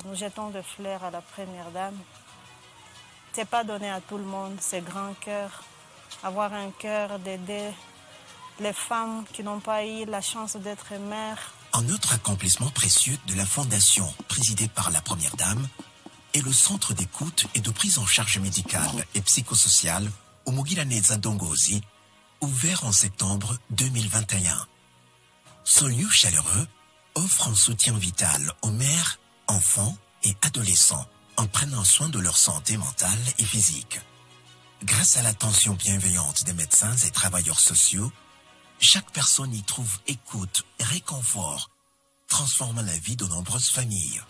Nous jetons des fleurs à la première dame. C'est pas donné à tout le monde, c'est grand cœur. Avoir un cœur d'aider les femmes qui n'ont pas eu la chance d'être mères, Un autre accomplissement précieux de la fondation présidée par la Première Dame est le centre d'écoute et de prise en charge médicale et psychosociale au Mugiraneza Dongozi, ouvert en septembre 2021. Ce lieu chaleureux offre un soutien vital aux mères, enfants et adolescents en prenant soin de leur santé mentale et physique. Grâce à l'attention bienveillante des médecins et travailleurs sociaux, chaque personne y trouve écoute et réconfort, transformant la vie de nombreuses familles.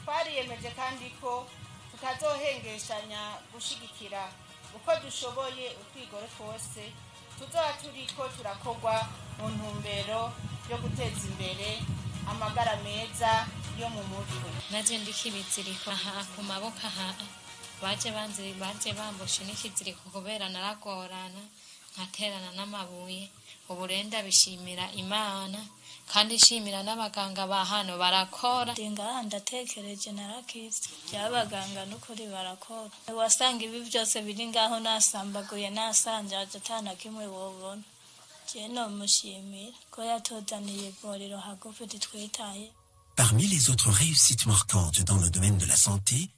twariyemeje kandi ko tutazohengeshanya gushigikira uko dushoboye utwigoro twose tuzoba turiko turakogwa mu ntumbero yo guteza imbere amagara meza yo mu mutwe. naje ndiko ibiziriko aha ku maboko aha baje bamboshe n'ikiziriko kubera naragorana nkaterana n'amabuye. Ubu rero ndabishimira Imana kandi ishimira n'abaganga ba hano barakora. Ngaha ndatekereje narakize by'abaganga n'ukuri barakora. Wasanga ibi byose biri ngaho nasambaguye nasanjaje atana kimwe wobona. Je nomushimira ko yatozaniye ivuriro hagufi twitaye. Parmi les autres réussites marquantes dans le domaine de la santé,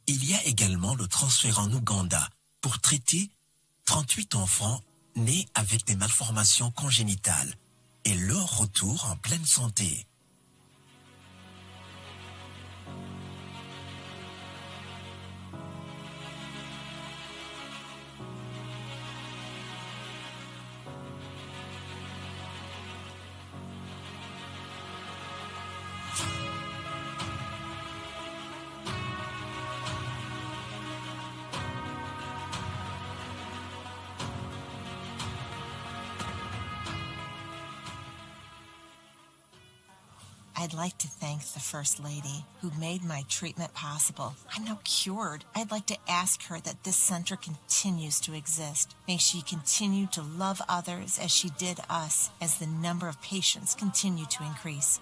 il y a également le transfert en Ouganda pour traiter 38 enfants nés avec des malformations congénitales et leur retour en pleine santé. I'd like to thank the First Lady who made my treatment possible. I'm now cured. I'd like to ask her that this center continues to exist. May she continue to love others as she did us as the number of patients continue to increase.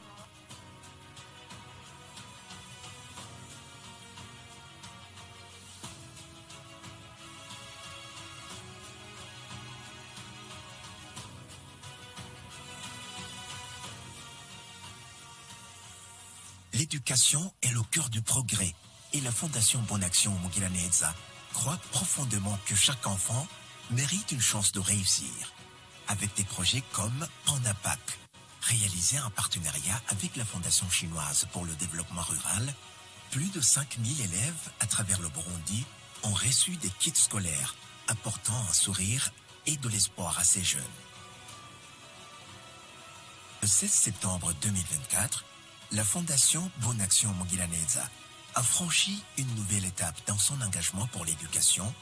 L'éducation est le cœur du progrès et la Fondation Bonne Action Mugiraneza croit profondément que chaque enfant mérite une chance de réussir. Avec des projets comme Pandapac, réalisé en partenariat avec la Fondation chinoise pour le développement rural, plus de 5000 élèves à travers le Burundi ont reçu des kits scolaires apportant un sourire et de l'espoir à ces jeunes. Le 16 septembre 2024, la Fondation Bonne Action Mugiraneza a franchi une nouvelle étape dans son engagement pour l'éducation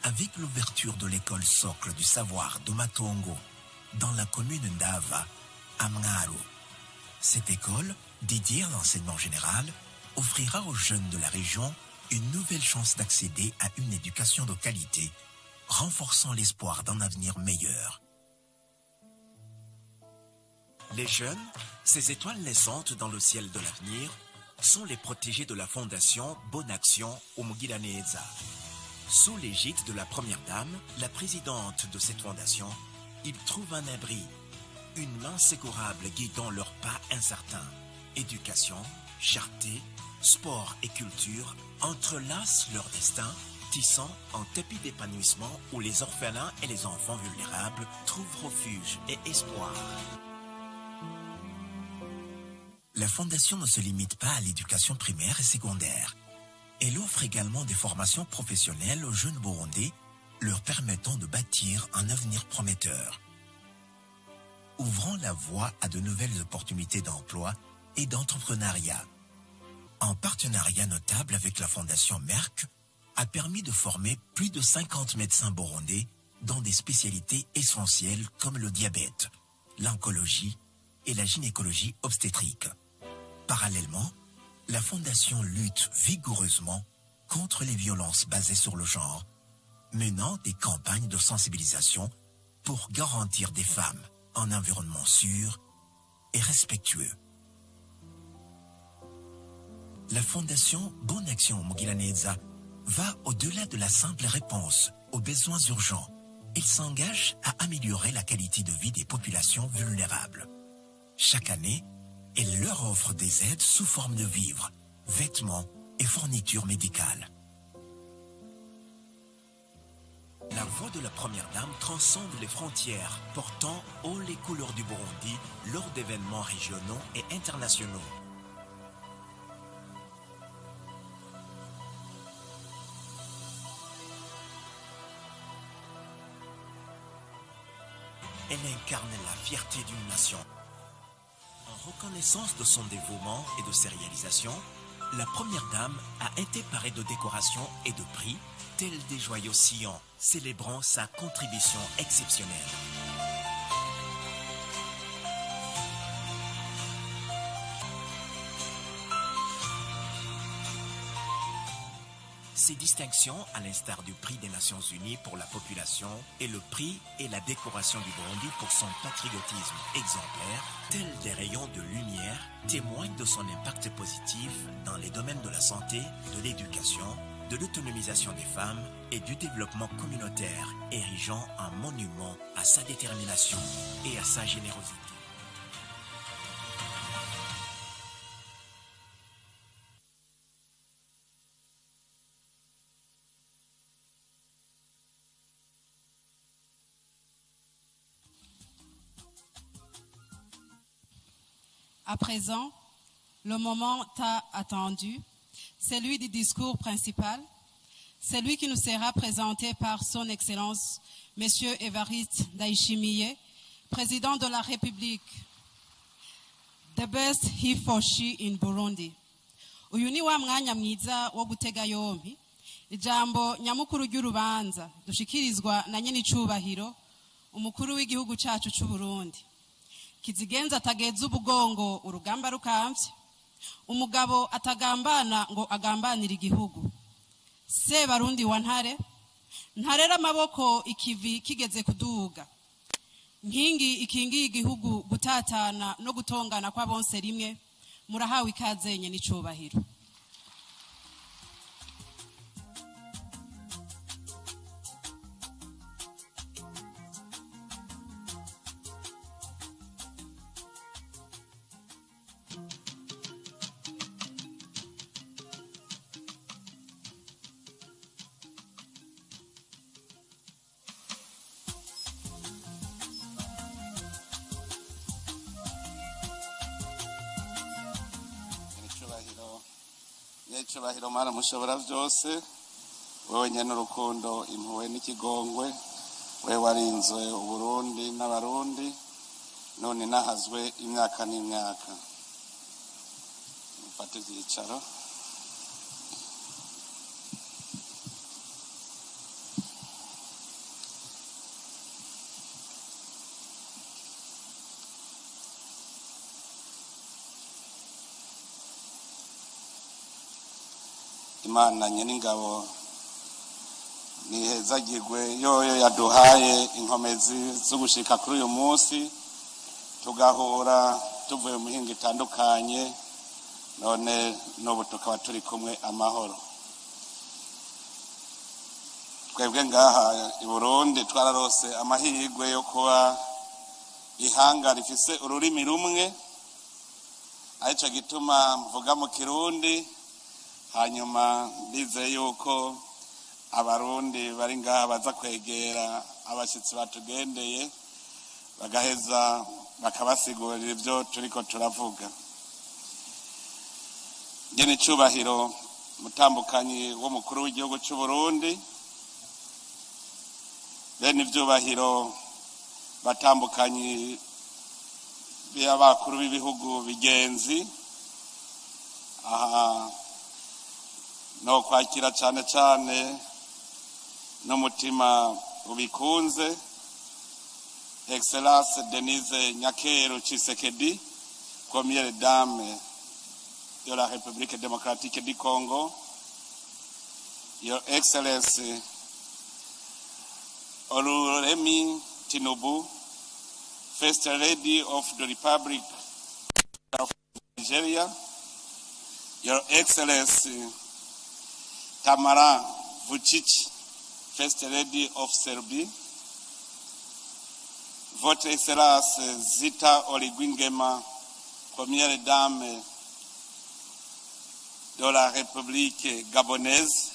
avec l'ouverture de l'école socle du savoir de Matongo dans la commune d'Ava, à Mngaro. Cette école, dédiée à l'enseignement général, offrira aux jeunes de la région une nouvelle chance d'accéder à une éducation de qualité, renforçant l'espoir d'un avenir meilleur. Les jeunes, ces étoiles naissantes dans le ciel de l'avenir, sont les protégés de la Fondation Bonne Action au Mugiraneza. Sous l'égide de la Première Dame, la présidente de cette fondation, ils trouvent un abri, une main secourable guidant leurs pas incertains. Éducation, charité, sport et culture entrelacent leur destin, tissant un tapis d'épanouissement où les orphelins et les enfants vulnérables trouvent refuge et espoir. La Fondation ne se limite pas à l'éducation primaire et secondaire. Elle offre également des formations professionnelles aux jeunes Burundais, leur permettant de bâtir un avenir prometteur. Ouvrant la voie à de nouvelles opportunités d'emploi et d'entrepreneuriat. Un partenariat notable avec la Fondation Merck a permis de former plus de 50 médecins burundais dans des spécialités essentielles comme le diabète, l'oncologie et la gynécologie obstétrique. Parallèlement, la Fondation lutte vigoureusement contre les violences basées sur le genre, menant des campagnes de sensibilisation pour garantir des femmes un environnement sûr et respectueux. La Fondation Bonne Action Mugiraneza va au-delà de la simple réponse aux besoins urgents. Elle s'engage à améliorer la qualité de vie des populations vulnérables. Chaque année, elle leur offre des aides sous forme de vivres, vêtements et fournitures médicales. La voix de la Première Dame transcende les frontières, portant haut les couleurs du Burundi lors d'événements régionaux et internationaux. Elle incarne la fierté d'une nation. En reconnaissance de son dévouement et de ses réalisations, la Première Dame a été parée de décorations et de prix, tels des joyaux sillants, célébrant sa contribution exceptionnelle. Ces distinctions, à l'instar du prix des Nations Unies pour la population et le prix et la décoration du Burundi pour son patriotisme exemplaire, tels des rayons de lumière, témoignent de son impact positif dans les domaines de la santé, de l'éducation, de l'autonomisation des femmes et du développement communautaire, érigeant un monument à sa détermination et à sa générosité. À présent, le moment tant attendu, celui du discours principal, celui qui nous sera présenté par son Excellence, M. Evariste Ndayishimiye, Président de la République. The best he for she in Burundi. Uyu ni wa mwanya mwiza wo gutega yompi, ijambo nyamukuru ry'urubanza dushikirizwa na nyenicubahiro, umukuru w'igihugu cacu c'u Burundi. Kizigenza atageza ubugongo urugamba rukamvye, umugabo atagambana ngo agambanire igihugu. Se Barundi wa ntare, ntarera amaboko ikivi kigeze kuduga. Nkingi ikingiye igihugu gutatana no gutongana kwa bonse rimwe, murahawe ikaze nyenicubahiro. Nyecubahiro Mana mushobora byose, wowe nyene urukundo, impuhwe n'ikigongwe, wewe warinzwe Uburundi n'abarundi, none nahazwe imyaka n'imyaka. Mfate ivyicaro. Imana nyeningabo nihezagirwe yoyo yaduhaye inkomezi zo gushika kuri uyu munsi, tugahura tuvuye mu mihingo itandukanye, none n'ubu tukaba turi kumwe amahoro. Twebwe ngaha i Burundi twararose amahirwe yo kuba ihanga rifise ururimi rumwe, arico gituma mvuga mu Kirundi. Hanyuma ndize yuko abarundi bari ngaha baza kwegera abashitsi batugendeye, bagaheza bakabasigurira ibyo turiko turavuga. Nyenicubahiro mutambukanyi w'umukuru w'igihugu cy'u Burundi, bene ivyubahiro batambukanyi b'abakuru b'ibihugu bigenzi, aha no kwakira cyane cyane n'umutima ubikunze Excellence Denise Nyakero Tshisekedi, Première Dame de la République démocratique du Congo, Your Excellency Oluremi Tinubu, First Lady of the Republic of Nigeria, Your Excellency Tamara Vučić, First Lady of Serbia, Votre Excellence Zita Oligwingema, première dame de la République gabonaise,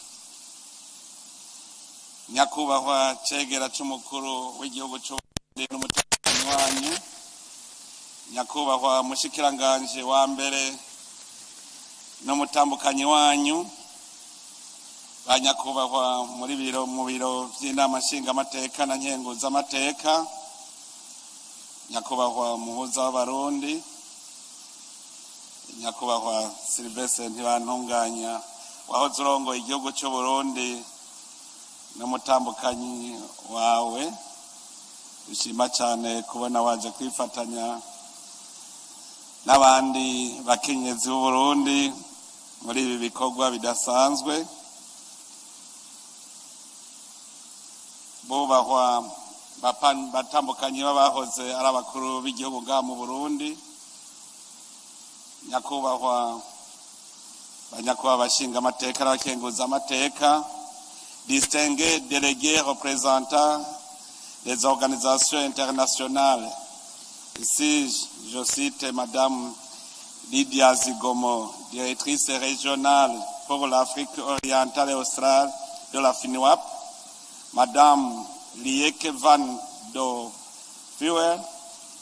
nyakubahwa cegera c'umukuru w'igihugu c'Uburundi n'umutekano wanyu, nyakubahwa mushikiranganje wa mbere n'umutambukanyi wanyu, banyakubahwa mu biro vy'inama nshingamateka na nkenguzamateka, nyakubahwa muhuza w'abarundi, nyakubahwa Sylvestre Ntibantunganya wahoze urongoye igihugu c'Uburundi n'umutambukanyi wawe, bishima cyane kubona waje kwifatanya n'abandi bakenyezi b'Uburundi muri ibi bikorwa bidasanzwe. Bubahwa batambukanyi b'abahoze ari abakuru b'igihugu ngaha mu Burundi, nyakubahwa banyakubahwa bashinga amateka n'abakenguza amateka, distingués délégués représentants des organisations internationales. Ici, je cite Madame Lydia Zigomo, directrice régionale pour l'Afrique orientale et australe de la FINUAP, Madame Lieke Van Do Vuer,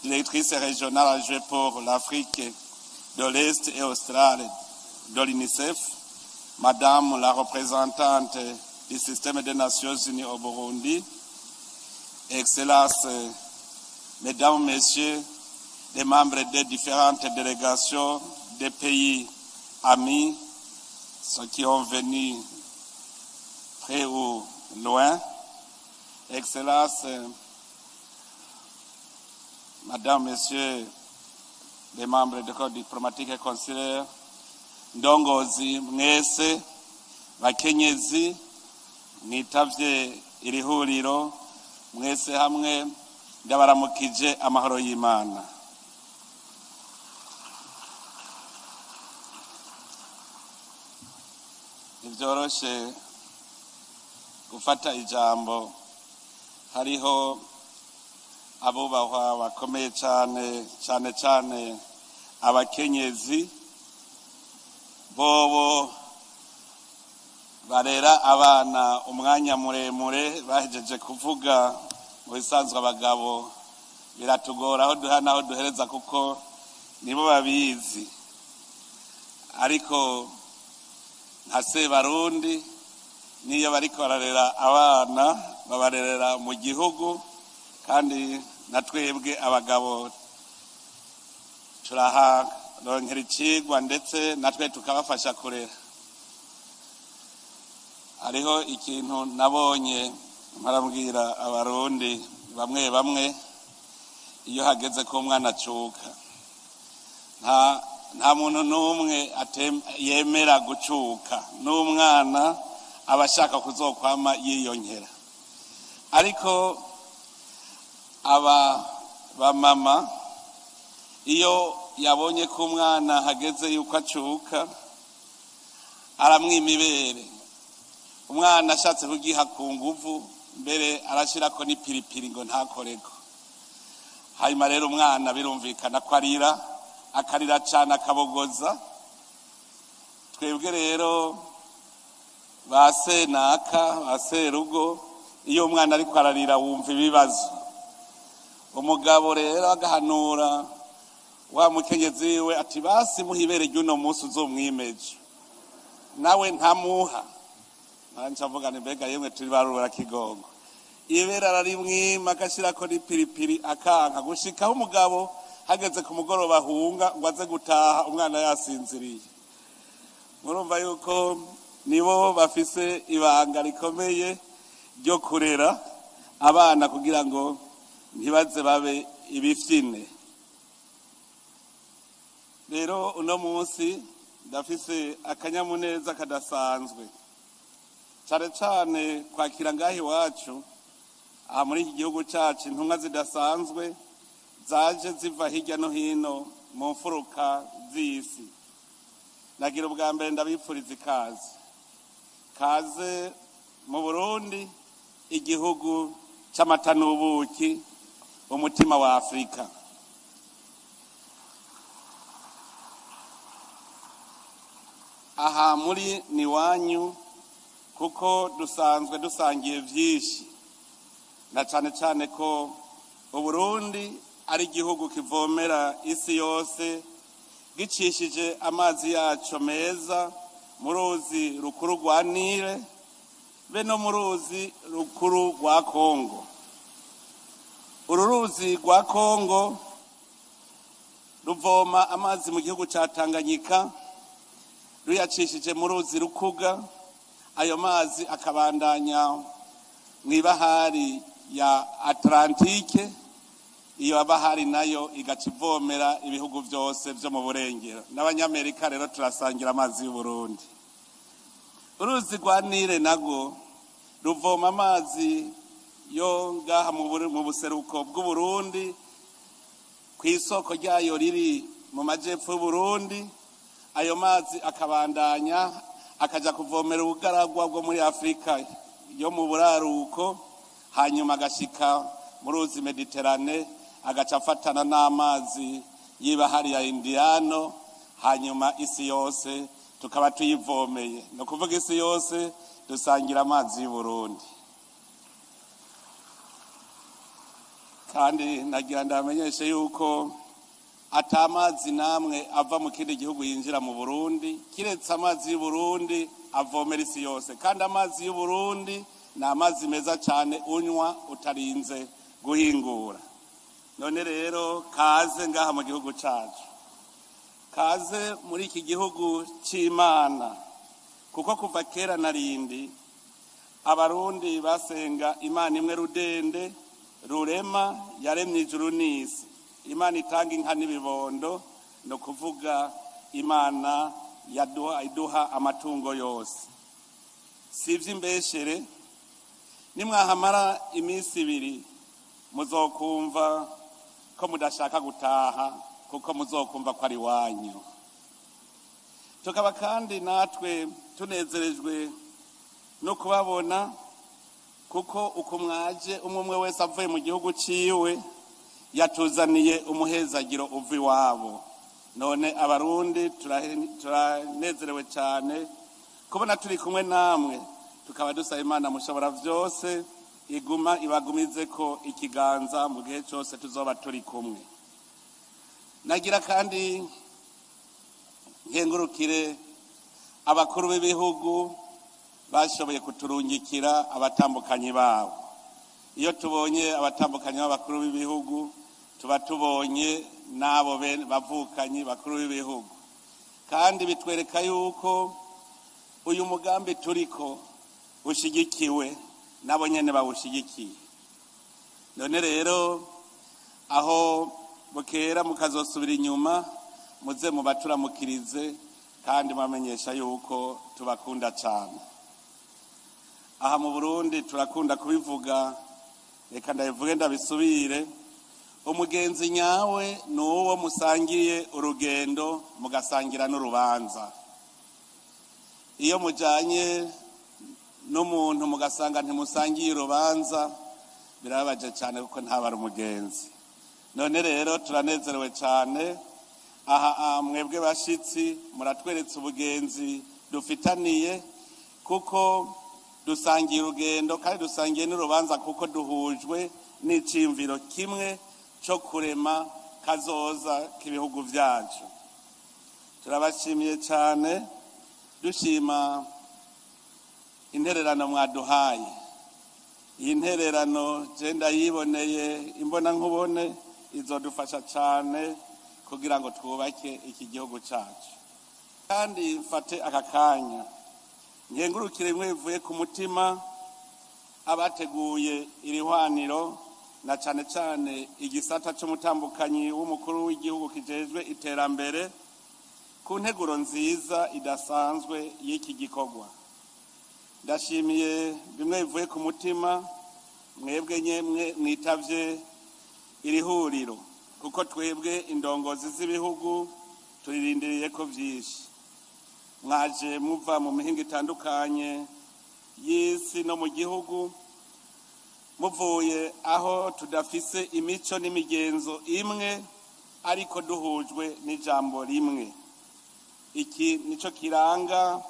directrice régionale adjointe pour l'Afrique de l'Est et australe de l'UNICEF, Madame la représentante du système des Nations Unies au Burundi, Excellences, Mesdames, Messieurs, les membres des différentes délégations des pays amis, ceux qui ont venu près ou loin, Excellences, Madame, Messieurs, les membres du corps diplomatique et consulaire, ndongozi mwese, bakenyezi, mwitavye iri huriro, mwese hamwe ndabaramukije amahoro y'Imana. Nivyoroshe gufata ijambo, hariho abubahwa bakomeye cyane abakenyezi bobo barera abana umwanya muremure, bahejeje kuvuga mu bisanzwe abagabo biratugora aho duha naho duhereza kuko nibo babizi, ariko nka Sebarundi niyo bariko bararera abana babarerera mu gihugu, kandi natwebwe abagabo turaharonkera icigwa ndetse natwe tukabafasha kurera. Hariho ikintu nabonye marambwira abarundi bamwe iyo hageze ko umwana acuka, nta muntu n'umwe yemera gucuka, n'umwana aba ashaka kuzokwama yiyongera, ariko bamama iyo yabonye ko umwana hageze yuko acuka aramwima ibere, umwana ashatse kugiha ku nguvu mbere arashirako n'ipiripiri ngo ntakoreko, hanyuma rero umwana birumvikana ko akarira cyane akabogoza. Twebwe rero ba senaka ba serugo, iyo umwana ariko ararira wumva ibibazo, umugabo rero agahanura wa mukenyezi wiwe ati basi muhibere ry'uno munsi uzomwimeje, nawe ntamuha. Nanje avuga ni mbega yemwe turi barura kigongo, ibera ararimwima agashirako n'ipiripiri akanka gushikaho umugabo hageze ku mugoroba hunga ngo aze gutaha umwana yasinziriye. Murumva yuko nibo bafise ibanga rikomeye ryo kurera abana kugira ngo ntibaze babe ibifyine. Rero uno munsi ndafise akanyamuneza kadasanzwe cyane kwakira ngaho iwacu aha muri iki gihugu cyacu intumwa zidasanzwe zaje ziva hirya no hino mu mfuruka z'isi. Nagira ubwa mbere ndabipfuriza ikaze mu Burundi, igihugu cy'amata n'ubuki, umutima wa Afrika. aha muri ni wanyu kuko dusanzwe dusangiye byinshi, na cyane cyane ko Uburundi ari igihugu kivomera isi yose gicishije amazi yacu meza mu ruzi rukuru rwa Nile be no mu ruzi rukuru rwa Kongo. Uru ruzi rwa Kongo ruvoma amazi mu gihugu cya Tanganyika ruyacishije mu ruzi Rukuga, ayo mazi akabandanya mu ibahari ya Atlantike, iyo bahari nayo igaca ivomera ibihugu byose byo mu burengero. N'abanyamerika rero turasangira amazi y'u Burundi. Uruzi rwa Nile nago ruvoma amazi yo ngaha mu buseruko bw'u Burundi, ku isoko ryayo riri mu majepfo y'u Burundi. Ayo mazi akabandanya akaja kuvomera ubugaragwa bwo muri Afrika yo mu buraruko, hanyuma agashika mu ruzi Mediterane, agaca afatana n'amazi y'ibahari ya Indiano, hanyuma isi yose tukaba tuyivomeye. No kuvuga isi yose dusangira amazi y'u Burundi. Kandi nagira ndamenyeshe yuko atamazi namwe ava mu kindi gihugu yinjira mu Burundi kiretse amazi y'u Burundi avomera isi yose. Kandi amazi y'u Burundi ni amazi meza cyane unywa utarinze guhingura. None rero kaze ngaha mu gihugu cyacu, kaze muri iki gihugu cy'Imana, kuko kuva kera na rindi Abarundi basenga Imana imwe rudende rurema yaremye ijuru n'isi. Imana itanga inka n'ibibondo, no kuvuga Imana iduha amatungo yose. Si iby'imbeshere, nimwahamara iminsi ibiri muzokumva ko mudashaka gutaha, kuko muzokumva ko ari wanyu. Tukaba kandi natwe tunezerejwe no kubabona, kuko uko mwaje umwe wese avuye mu gihugu ciwe yatuzaniye umuhezagiro uva iwabo. None Abarundi turanezerewe cyane kubona turi kumwe namwe, tukaba dusaba Imana mushobora byose iguma ibagumize ko ikiganza mu gihe cyose tuzoba turi kumwe. Nagira kandi nkengurukire abakuru b'ibihugu bashoboye kuturungikira abatambukanyi babo. Iyo tubonye abatambukanyi b'abakuru b'ibihugu tuba tubonye n'abo bavukanyi bakuru b'ibihugu, kandi bitwereka yuko uyu mugambi turiko ushigikiwe nabo nyene bawushigikiye. None rero aho bukera mukazosubira inyuma, muze mubaturamukirize kandi mwamenyesha yuko tubakunda cyane. Aha mu Burundi turakunda kubivuga, reka ndabivuge ndabisubire, umugenzi nyawe ni uwo musangiye urugendo mugasangira n'urubanza. Iyo mujanye n'umuntu mugasanga ntimusangiye urubanza birababaje cyane, kuko ntabara umugenzi. None rero turanezerewe cyane, aha mwebwe bashitsi muratweretse ubugenzi dufitaniye, kuko dusangiye urugendo kandi dusangiye n'urubanza, kuko duhujwe n'iciyumviro kimwe cyo kurema kazoza k'ibihugu byacu. Turabashimiye cyane, dushima intererano mwaduhaye. Iyi ntererano je ndayiboneye imbona nkubone, izodufasha cyane kugira ngo twubake iki gihugu cyacu. Kandi mfate aka kanya nkengurukire imwe bivuye ku mutima abateguye iri hwaniro, na cyane cyane igisata cy'umutambukanyi w'umukuru w'igihugu kijejwe iterambere, ku nteguro nziza idasanzwe y'iki gikorwa. Ndashimiye bimwe bivuye ku mutima mwebwe nyemwe mwitavye iri huriro, kuko twebwe indongozi z'ibihugu turirindiriye ko byinshi. Mwaje muva mu mihingo itandukanye y'isi no mu gihugu, muvuye aho tudafise imico n'imigenzo imwe, ariko duhujwe n'ijambo rimwe. iki nico kiranga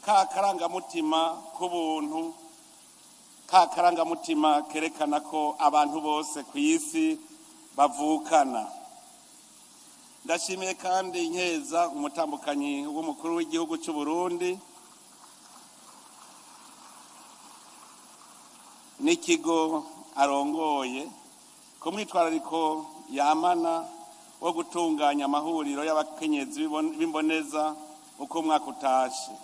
ka karangamutima k'ubuntu, ka karangamutima kerekana ko abantu bose ku isi bavukana. Ndashimiye kandi nkeza umutambukanyi w'umukuru w'igihugu cy'u Burundi n'ikigo arongoye ku mwitwarariko yamana wo gutunganya amahuriro y'abakenyezi b'imboneza uko umwaka utashe.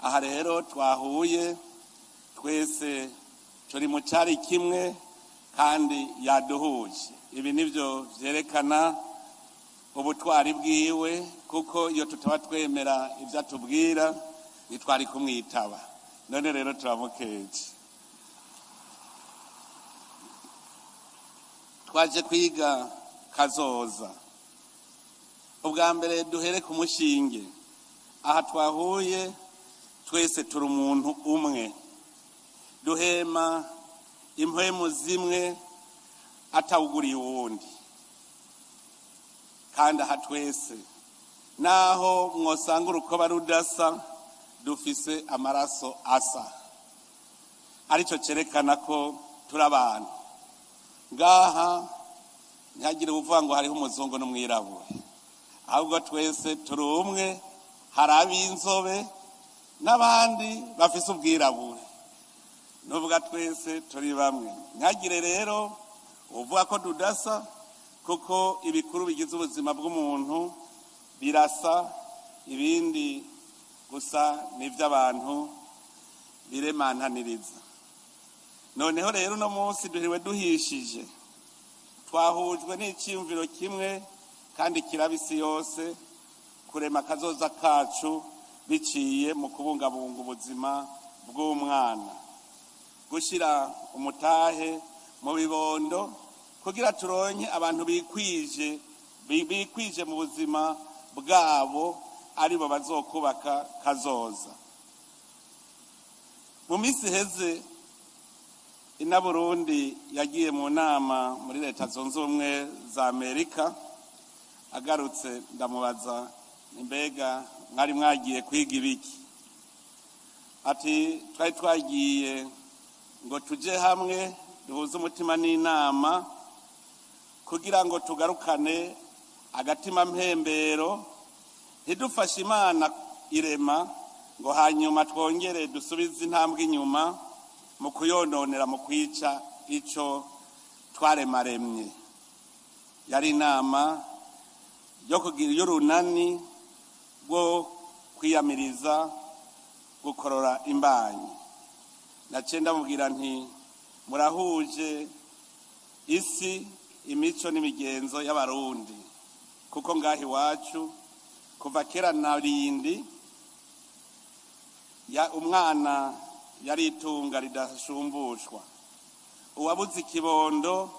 Aha rero twahuye twese turi mu cyari kimwe kandi yaduhuje. Ibi nivyo vyerekana ubutwari bwiwe, kuko iyo tutaba twemera ibyo atubwira nitwari kumwitaba. None rero turamukeje. Twaje kwiga kazoza. Ubwa mbere duhere ku mushinge. Aha twahuye twese turi umuntu umwe, duhema impwemu zimwe atawuguriye uwundi. Kandi aha twese naho mwosanga urukoba rudasa, dufise amaraso asa. Arico cerekana ko turi abantu. Ngaha ntihagire uvuga ngo hariho umuzungu n'umwirabure, ahubwo twese turi umwe. Hari ab'inzobe n'abandi bafise ubwirabure, nuvuga twese turi bamwe. Ntihagire rero uvuga ko tudasa, kuko ibikuru bigize ubuzima bw'umuntu birasa, ibindi gusa n'ivy'abantu biremantaniriza. Noneho rero uno munsi duhiriwe duhishije, twahujwe n'iciyumviro kimwe kandi kirabisi yose, kurema kazoza kacu biciye mu kubungabunga ubuzima bw'umwana, gushira umutahe mu bibondo kugira turonke abantu bikwije mu buzima bwabo, aribo bazokubaka kazoza. Mu minsi heze ina Burundi yagiye mu nama muri Leta Zunze Ubumwe za Amerika. Agarutse ndamubaza, mbega mwari mwagiye kwiga ibiki? Ati twari twagiye ngo tuje hamwe duhuze umutima n'inama kugira ngo tugarukane agatima mpembero, ntidufashe Imana irema ngo hanyuma twongere dusubize intambwe inyuma mu kuyononera, mu kwica ico twaremaremye. Yari inama yo kugira y'urunani rwo kwiyamiriza gukorora imbanyi. Naciye ndamubwira nti murahuje isi, imico n'imigenzo y'Abarundi, kuko ngahi wacu kuva kera na rindi umwana yari itunga ridashumbushwa. Uwabuze ikibondo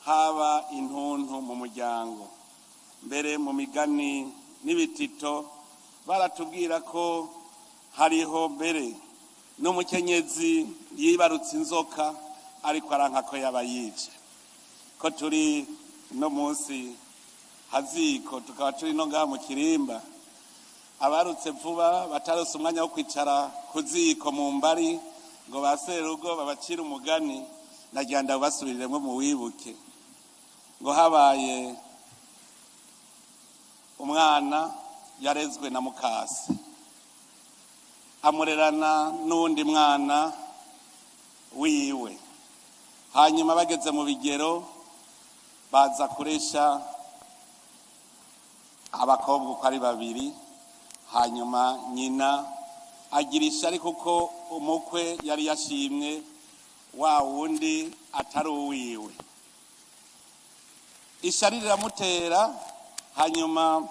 haba intuntu mu muryango. Mbere mu migani n'ibitito baratubwira ko hariho mbere n'umukenyezi yibarutse inzoka ariko aranka ko yaba yica. Ko turi no munsi haziko, tukaba turi no ngaha mu Kirimba, abarutse vuba batarose umwanya wo kwicara ku ziko mu mbari ngo baserugo babacira umugani, nagira ndabasubiriremo mu wibuke ngo habaye umwana yarezwe na mukase, amurerana n'undi mwana wiwe. Hanyuma bageze mu bigero baza kuresha abakobwa uko ari babiri. Hanyuma nyina agirisha ariko ko umukwe yari yashimwe wa wundi atari uwiwe. Ishari riramutera, hanyuma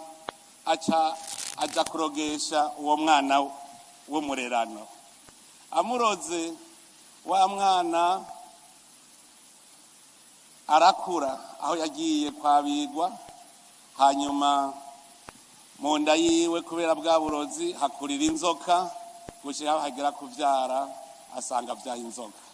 aja kurogesha uwo mwana w'umurerano. Amuroze wa mwana arakura aho yagiye kwabigwa, hanyuma mu nda yiwe kubera bwa burozi hakurira inzoka, gushika aho hagera kuvyara asanga vyaye inzoka.